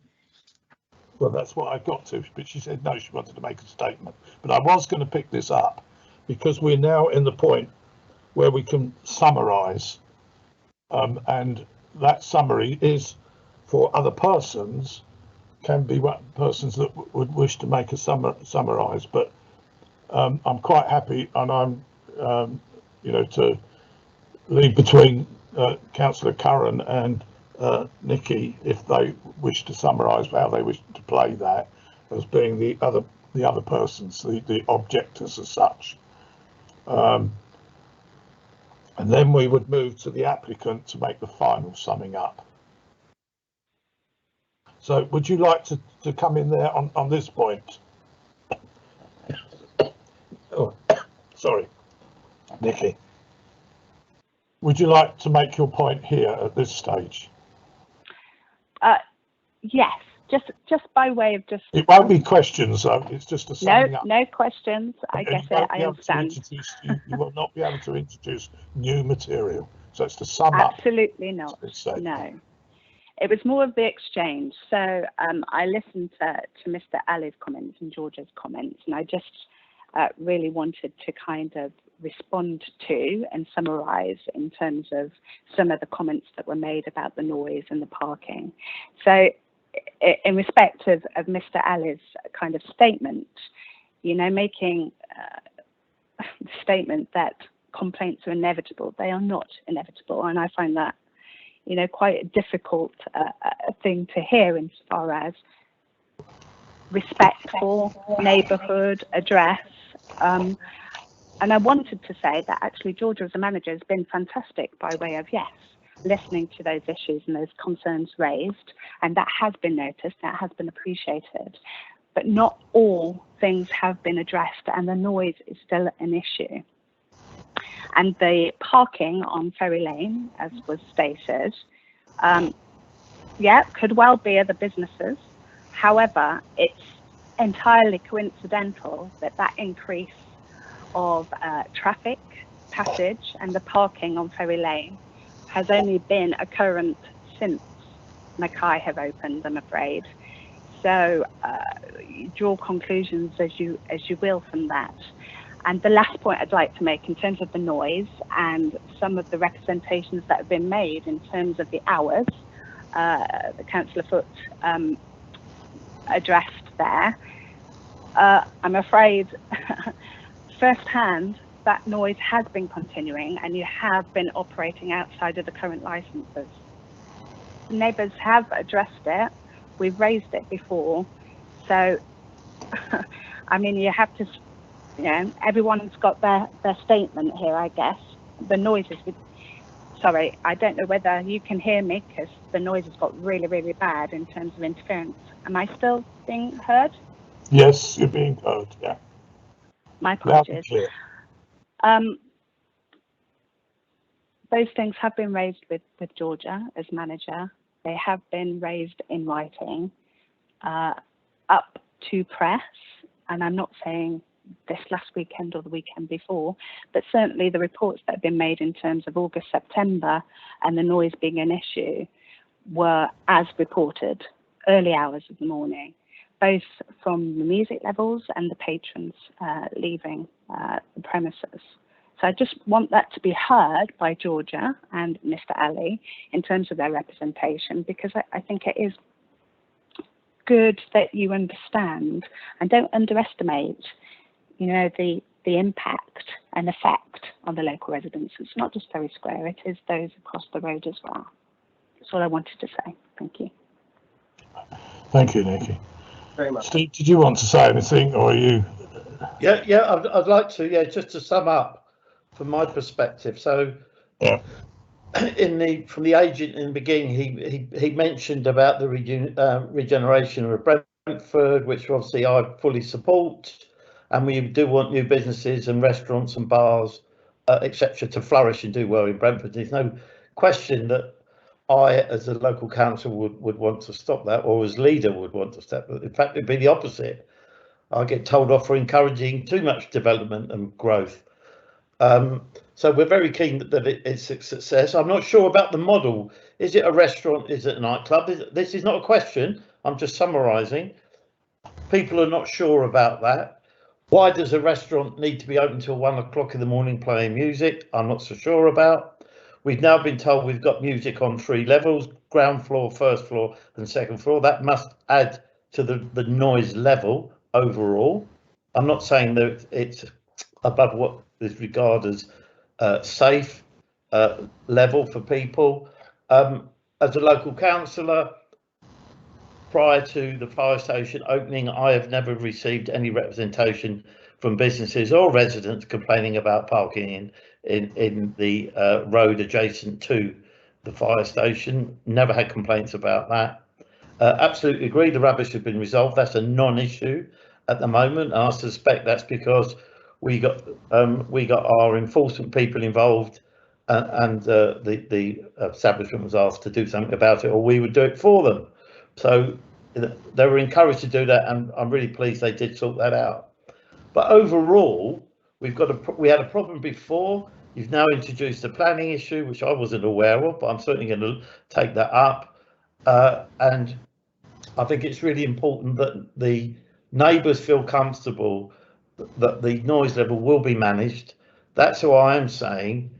Well, that's what I got to, but she said no, she wanted to make a statement. But I was going to pick this up because we're now in the point where we can summarise, and that summary is for other persons, can be persons that would wish to make a summarise. But I'm quite happy, and I'm, you know, to leave between Councillor Curran and Nikki if they wish to summarise how they wish to play that as being the other persons, the objectors as such. And then we would move to the applicant to make the final summing up. So would you like to come in there on this point? Oh, sorry, Nikki. Would you like to make your point here at this stage?
Yes, just by way of just.
It won't be questions though, it's just a summing up.
No questions, I get it, I understand.
You will not be able to introduce new material, so it's to sum up.
Absolutely not, no. It was more of the exchange. So I listened to Mr. Ali's comments and Georgia's comments, and I just really wanted to kind of respond to and summarise in terms of some of the comments that were made about the noise and the parking. So in respect of Mr. Ali's kind of statement, you know, making the statement that complaints are inevitable, they are not inevitable. And I find that, you know, quite a difficult thing to hear insofar as respectful neighbourhood address. And I wanted to say that actually Georgia as a manager has been fantastic by way of, yes, listening to those issues and those concerns raised, and that has been noticed, that has been appreciated, but not all things have been addressed and the noise is still an issue. And the parking on Ferry Lane, as was stated, yeah, could well be other businesses. However, it's entirely coincidental that that increase of traffic passage and the parking on Ferry Lane has only been occurrent since Mackay have opened, I'm afraid. So draw conclusions as you will from that. And the last point I'd like to make in terms of the noise and some of the representations that have been made in terms of the hours, the Councillor Foote addressed there, I'm afraid firsthand that noise has been continuing and you have been operating outside of the current licences. Neighbours have addressed it, we've raised it before, so I mean, you have to, you know, everyone's got their statement here, I guess. The noise is, sorry, I don't know whether you can hear me because the noise has got really, really bad in terms of interference. Am I still being heard?
Yes, you're being heard, yeah.
My apologies. Those things have been raised with Georgia as manager. They have been raised in writing up to press, and I'm not saying this last weekend or the weekend before, but certainly the reports that have been made in terms of August, September and the noise being an issue were as reported, early hours of the morning, both from the music levels and the patrons leaving the premises. So I just want that to be heard by Georgia and Mr. Ali in terms of their representation, because I think it is good that you understand and don't underestimate, you know, the impact and effect on the local residents. It's not just Ferry Square, it is those across the road as well. That's all I wanted to say. Thank you.
Thank you, Nikki.
Very much.
Steve, did you want to say anything, or are you?
Yeah, I'd like to. Yeah, just to sum up from my perspective. So,
yeah,
from the agent in the beginning, he mentioned about the regeneration of Brentford, which obviously I fully support, and we do want new businesses and restaurants and bars, etc., to flourish and do well in Brentford. There's no question that I, as a local council, would want to stop that, or as leader would want to stop it. In fact, it'd be the opposite. I get told off for encouraging too much development and growth. So we're very keen that it's a success. I'm not sure about the model. Is it a restaurant? Is it a nightclub? This is not a question. I'm just summarising. People are not sure about that. Why does a restaurant need to be open till 1 o'clock in the morning playing music? I'm not so sure about. We've now been told we've got music on 3 levels, ground floor, first floor and second floor. That must add to the noise level overall. I'm not saying that it's above what is regarded as safe level for people. As a local councillor, prior to the fire station opening, I have never received any representation from businesses or residents complaining about parking in the road adjacent to the fire station. Never had complaints about that. Absolutely agree, the rubbish has been resolved. That's a non-issue at the moment, and I suspect that's because we got our enforcement people involved, and the establishment was asked to do something about it, or we would do it for them. So they were encouraged to do that, and I'm really pleased they did sort that out. But overall, we had a problem before. You've now introduced a planning issue, which I wasn't aware of, but I'm certainly going to take that up. And I think it's really important that the neighbours feel comfortable that the noise level will be managed. That's why I am saying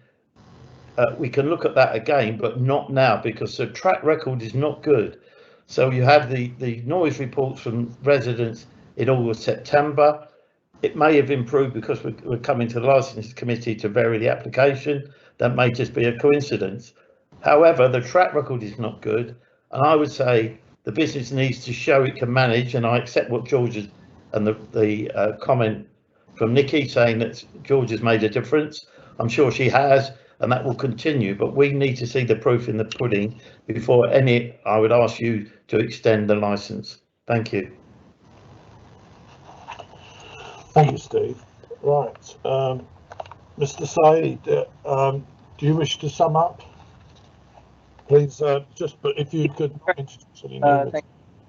we can look at that again, but not now, because the track record is not good. So you had the noise reports from residents in August, September. It may have improved because we're coming to the licensing committee to vary the application. That may just be a coincidence. However, the track record is not good, and I would say the business needs to show it can manage. And I accept what George has, and the comment from Nikki saying that George has made a difference. I'm sure she has, and that will continue. But we need to see the proof in the pudding before I would ask you to extend the licence. Thank you.
Thank you, Steve. Right, Mr. Said, do you wish to sum up? Please, but if you could introduce any numbers.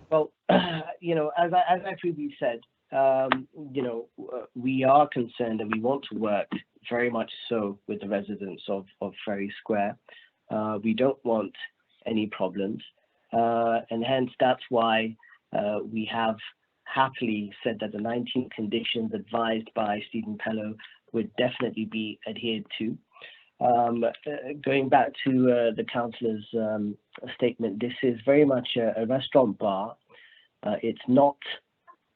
Well, you know, as I previously said, you know, we are concerned and we want to work very much so with the residents of Ferry Square. We don't want any problems, and hence that's why we have happily said that the 19 conditions advised by Stephen Pellow would definitely be adhered to. Going back to the councillor's statement, this is very much a restaurant bar. It's not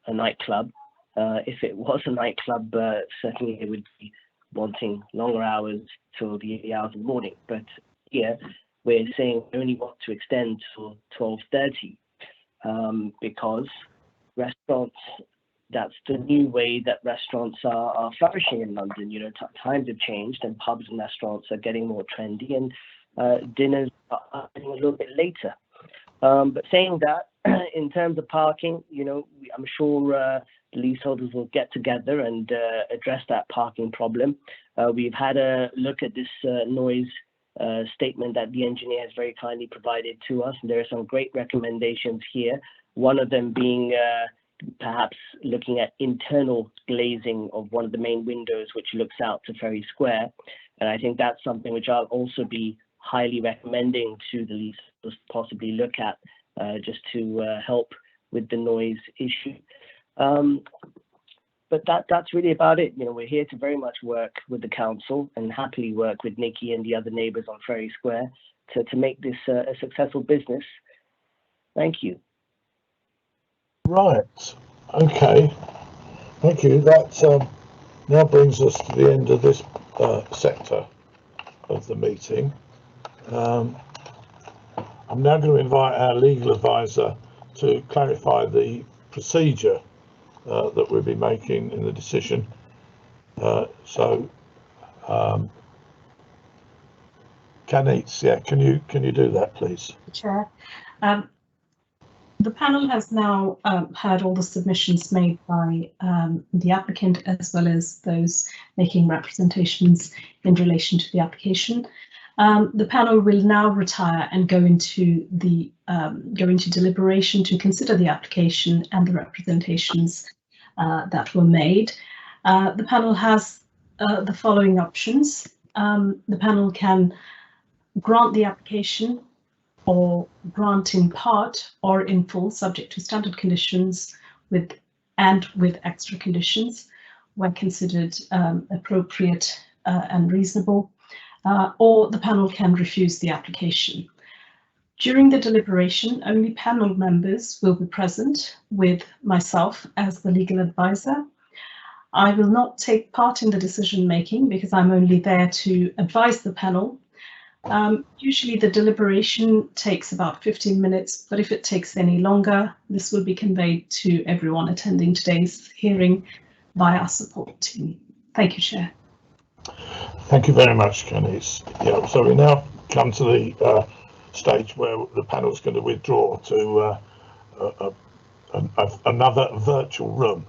a nightclub. If it was a nightclub, certainly it would be wanting longer hours till the hours of the morning. But here we're saying we only want to extend till 12:30 because restaurants, that's the new way that restaurants are flourishing in London. You know, times have changed and pubs and restaurants are getting more trendy, and dinners are getting a little bit later. But saying that, in terms of parking, you know, I'm sure the leaseholders will get together and address that parking problem. We've had a look at this noise statement that the engineer has very kindly provided to us, and there are some great recommendations here. One of them being perhaps looking at internal glazing of one of the main windows, which looks out to Ferry Square. And I think that's something which I'll also be highly recommending to the leaseholders to possibly look at, just to help with the noise issue. But that's really about it. You know, we're here to very much work with the council and happily work with Nikki and the other neighbours on Ferry Square to make this a successful business. Thank you.
Right, okay, thank you. That now brings us to the end of this sector of the meeting. I'm now going to invite our legal advisor to clarify the procedure that we'll be making in the decision. Candice, yeah, can you do that, please?
Chair. The panel has now heard all the submissions made by the applicant as well as those making representations in relation to the application. The panel will now retire and go into deliberation to consider the application and the representations that were made. The panel has the following options. The panel can grant the application or grant in part or in full, subject to standard conditions with extra conditions when considered appropriate and reasonable, or the panel can refuse the application. During the deliberation, only panel members will be present, with myself as the legal advisor. I will not take part in the decision making because I'm only there to advise the panel. Usually the deliberation takes about 15 minutes, but if it takes any longer, this will be conveyed to everyone attending today's hearing by our support team. Thank you, Chair.
Thank you very much, Kenise. Yeah, so we now come to the stage where the panel is going to withdraw to another virtual room.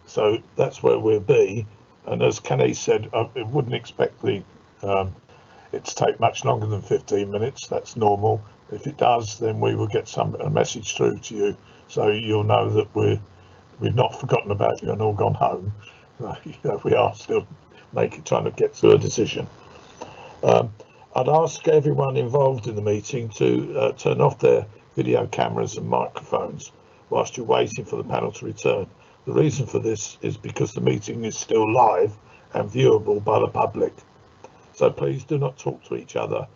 So that's where we'll be. And as Kenise said, I wouldn't expect it to take much longer than 15 minutes. That's normal. If it does, then we will get a message through to you, so you'll know that we've not forgotten about you and all gone home. We are still trying to get to a decision. I'd ask everyone involved in the meeting to turn off their video cameras and microphones whilst you're waiting for the panel to return. The reason for this is because the meeting is still live and viewable by the public. So please do not talk to each other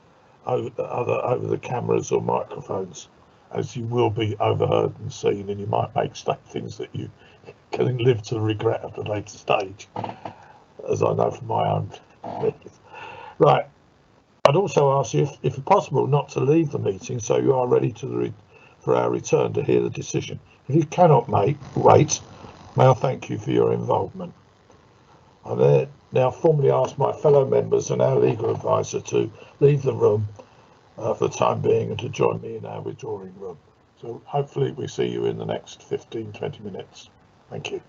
over the cameras or microphones, as you will be overheard and seen, and you might make things that you can live to regret at a later stage, as I know from my own. Right. I'd also ask you, if possible, not to leave the meeting so you are ready for our return to hear the decision. If you cannot wait, may I thank you for your involvement. I now formally ask my fellow members and our legal advisor to leave the room for the time being and to join me in our withdrawing room. So hopefully we see you in the next 15-20 minutes. Thank you.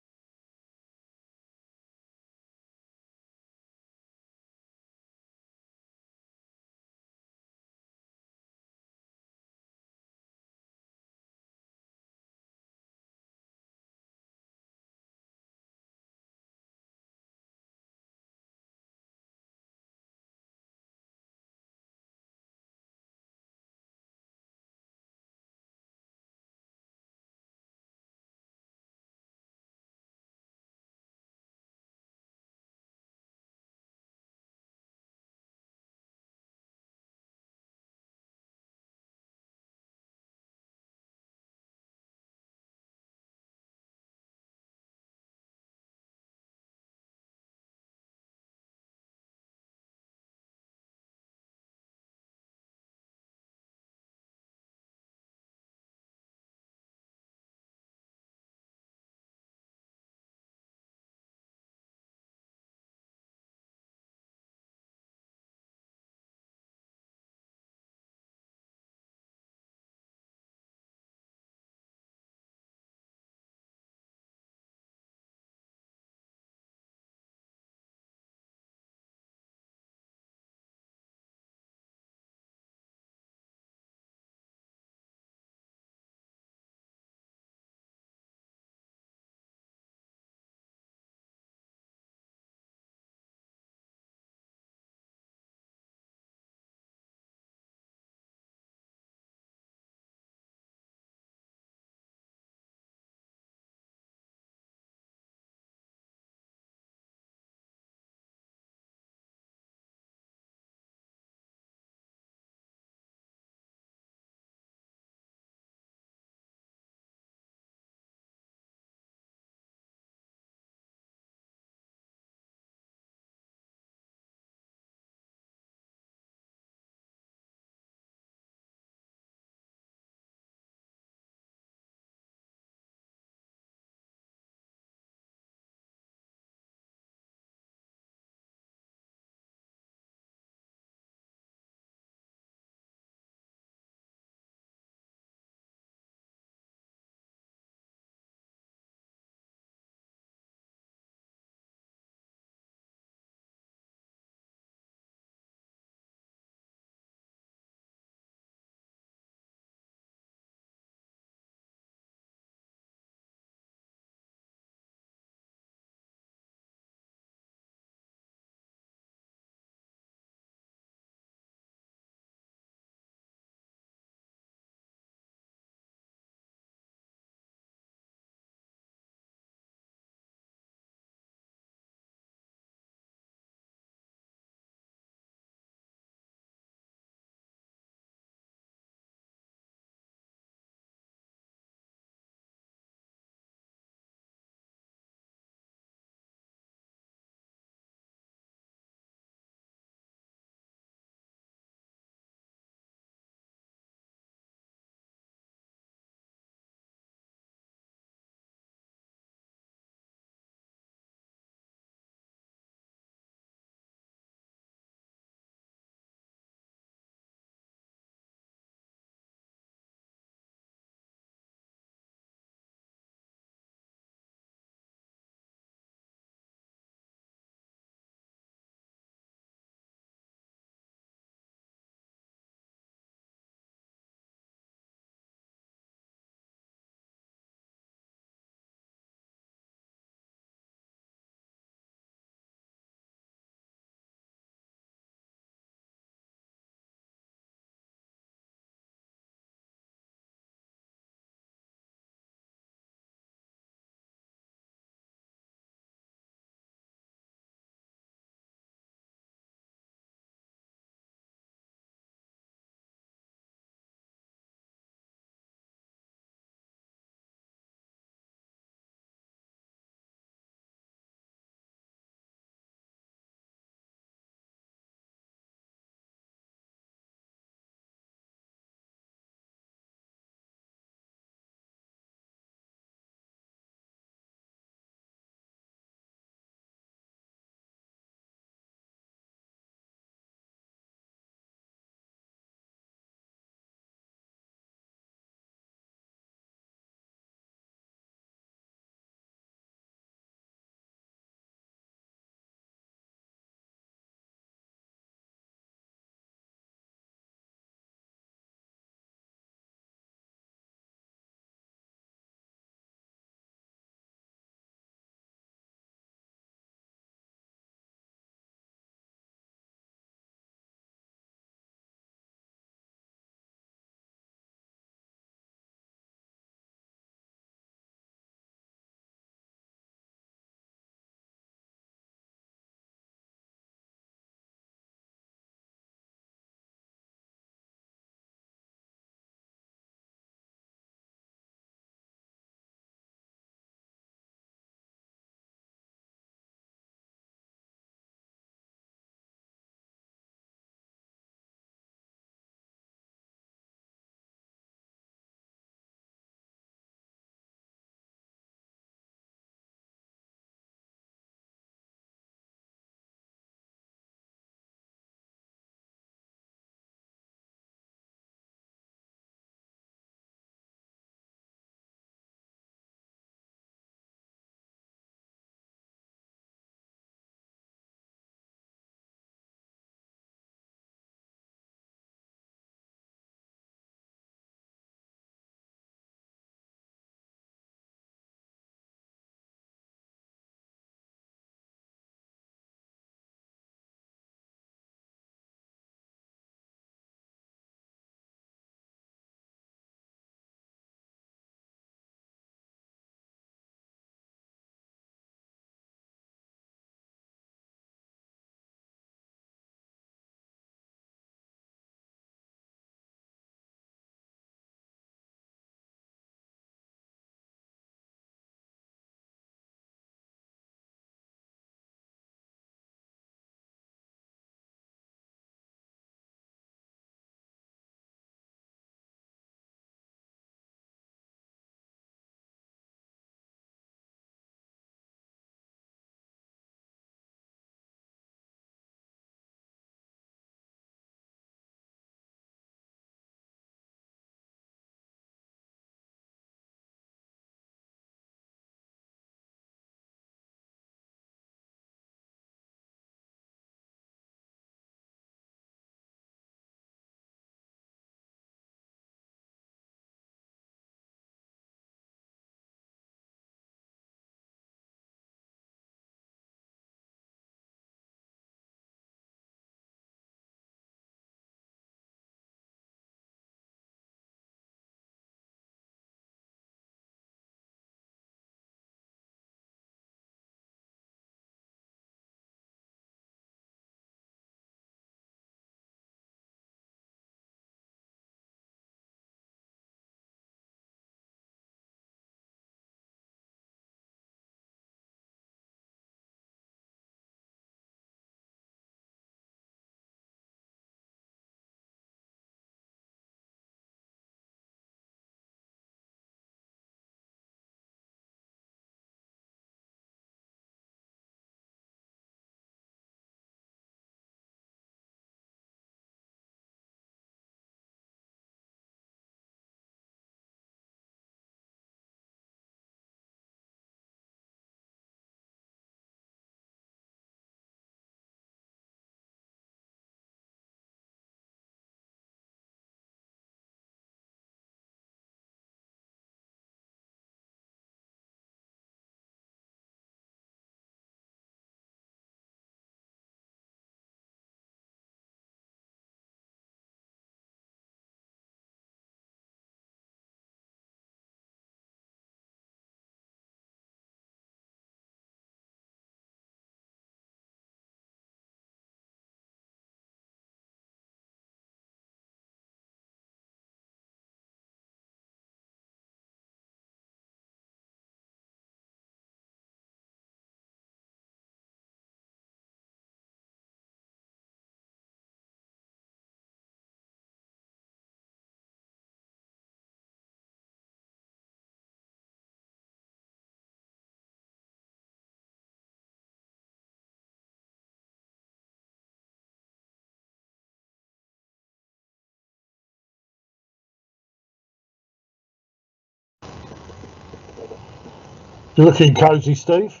You're looking cosy, Steve.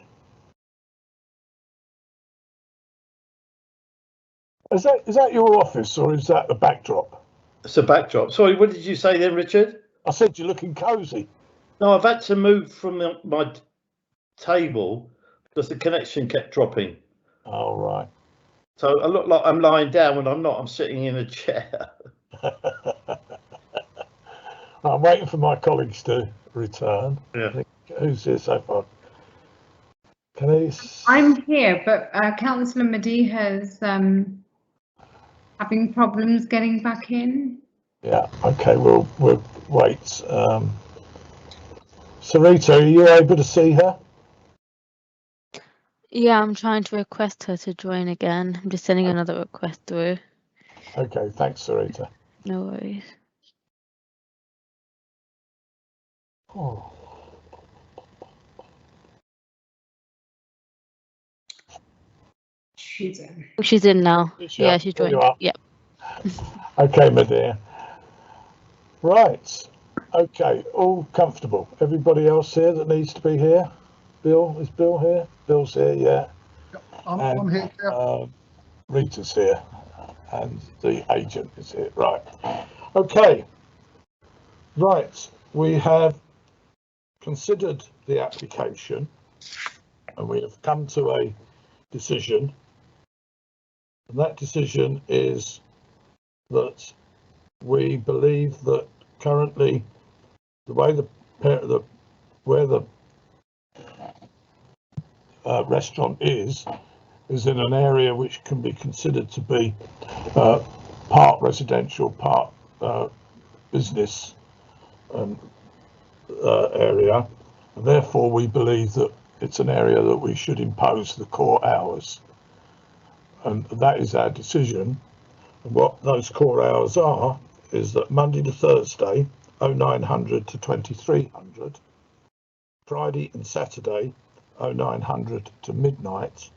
Is that your office or is that the backdrop?
It's a backdrop. Sorry, what did you say then, Richard?
I said you're looking cosy.
No, I've had to move from my table because the connection kept dropping.
Oh, right.
So I look like I'm lying down when I'm not. I'm sitting in a chair.
I'm waiting for my colleagues to return.
Yeah.
Who's here so far? Kenny's?
I'm here, but Councillor Madeha's having problems getting back in.
Yeah, okay, we'll wait. Sarita, are you able to see her?
Yeah, I'm trying to request her to join again. I'm just sending another request through.
Okay, thanks, Sarita.
No worries.
Oh.
She's in.
She's in now. Yeah, she's
There you
joined.
are.
Yep.
Okay, my dear. Right. Okay, all comfortable. Everybody else here that needs to be here? Bill, is Bill here? Bill's here, yeah.
I'm here. Yeah.
Rita's here and the agent is here. Right. Okay. Right. We have considered the application and we have come to a decision. And that decision is that we believe that currently the way where the restaurant is in an area which can be considered to be part residential, part business area. And therefore, we believe that it's an area that we should impose the core hours. And that is our decision. And what those core hours are is that Monday to Thursday, 0900 to 2300, Friday and Saturday, 0900 to midnight,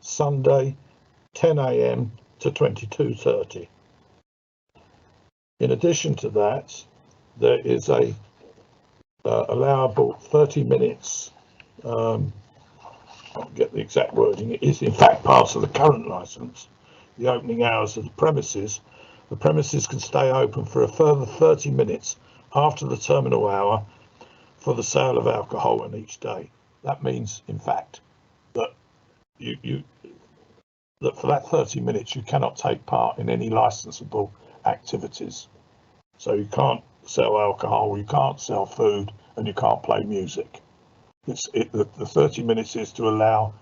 Sunday, 10 a.m. to 22:30. In addition to that, there is a allowable 30 minutes, I'll get the exact wording, it is in fact part of the current licence, the opening hours of the premises. The premises can stay open for a further 30 minutes after the terminal hour for the sale of alcohol on each day. That means, in fact, that that for that 30 minutes you cannot take part in any licensable activities. So you can't sell alcohol, you can't sell food, and you can't play music. The 30 minutes is to allow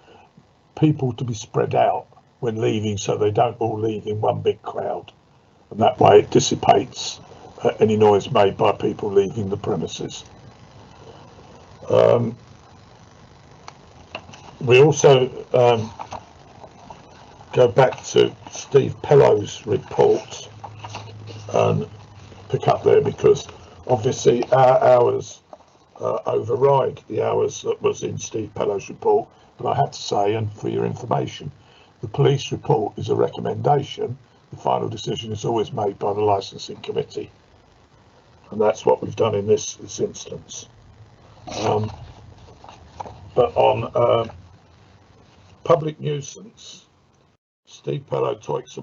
people to be spread out when leaving, so they don't all leave in one big crowd. And that way it dissipates any noise made by people leaving the premises. We also go back to Steve Pellow's report and pick up there, because obviously our hours override the hours that was in Steve Pellow's report. But I have to say, and for your information, the police report is a recommendation. The final decision is always made by the licensing committee, and that's what we've done in this instance. But on public nuisance, Steve Pellow talks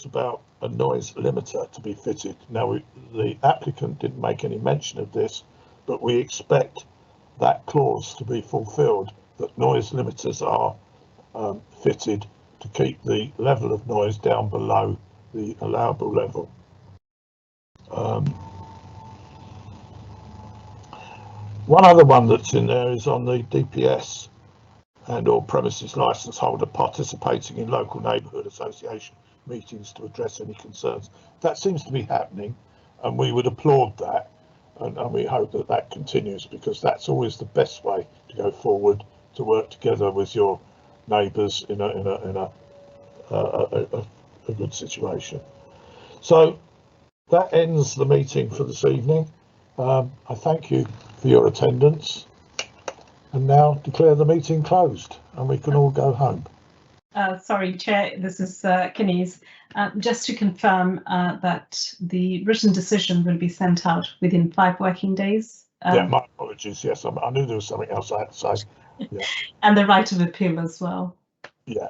about a noise limiter to be fitted. Now, the applicant didn't make any mention of this, but we expect that clause to be fulfilled, that noise limiters are fitted to keep the level of noise down below the allowable level. One other one that's in there is on the DPS and or premises licence holder participating in local neighbourhood association meetings to address any concerns. That seems to be happening, and we would applaud that, and we hope that that continues, because that's always the best way to go forward, to work together with your neighbours in a good situation. So that ends the meeting for this evening. I thank you for your attendance, and now declare the meeting closed, and we can all go home.
Sorry, Chair, this is Kenny's. Just to confirm that the written decision will be sent out within 5 working days.
Yeah, my apologies. Yes, I knew there was something else I had to say. Yeah.
And the right of appeal as well.
Yeah.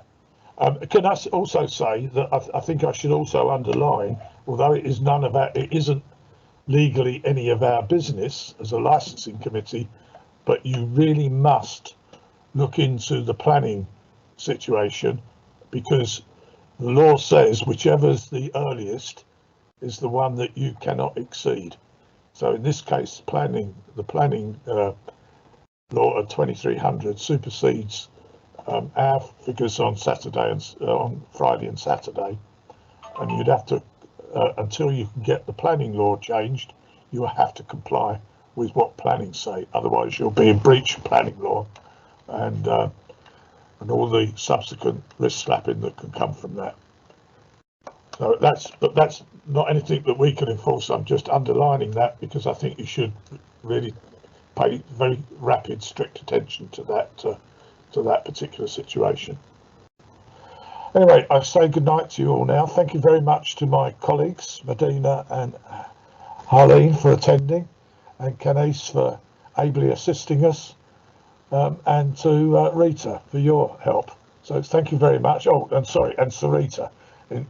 Can I also say that I think I should also underline, although it isn't legally any of our business as a licensing committee, but you really must look into the planning situation, because the law says whichever's the earliest is the one that you cannot exceed. So in this case, the planning law of 2300 supersedes our figures on Saturday and on Friday and Saturday, and you'd have to until you can get the planning law changed, you have to comply with what planning say. Otherwise, you'll be in breach of planning law, and all the subsequent wrist slapping that can come from that. So that's not anything that we can enforce. I'm just underlining that because I think you should really pay very rapid, strict attention to that particular situation. Anyway, I say good night to you all now. Thank you very much to my colleagues, Madelia and Harleen, for attending, and Kenese for ably assisting us, and to Rita for your help. So thank you very much. Oh, and sorry, and Sarita.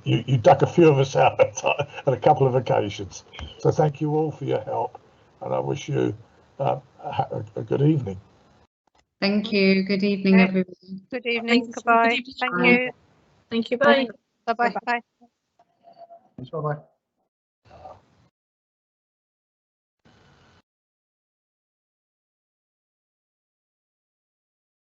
You dug a few of us out at a couple of occasions. So thank you all for your help, and I wish you a good evening.
Thank you. Good evening, everyone.
Good evening. Goodbye. Thank you.
Thank you. Bye.
Bye-bye. Bye.
Bye-bye.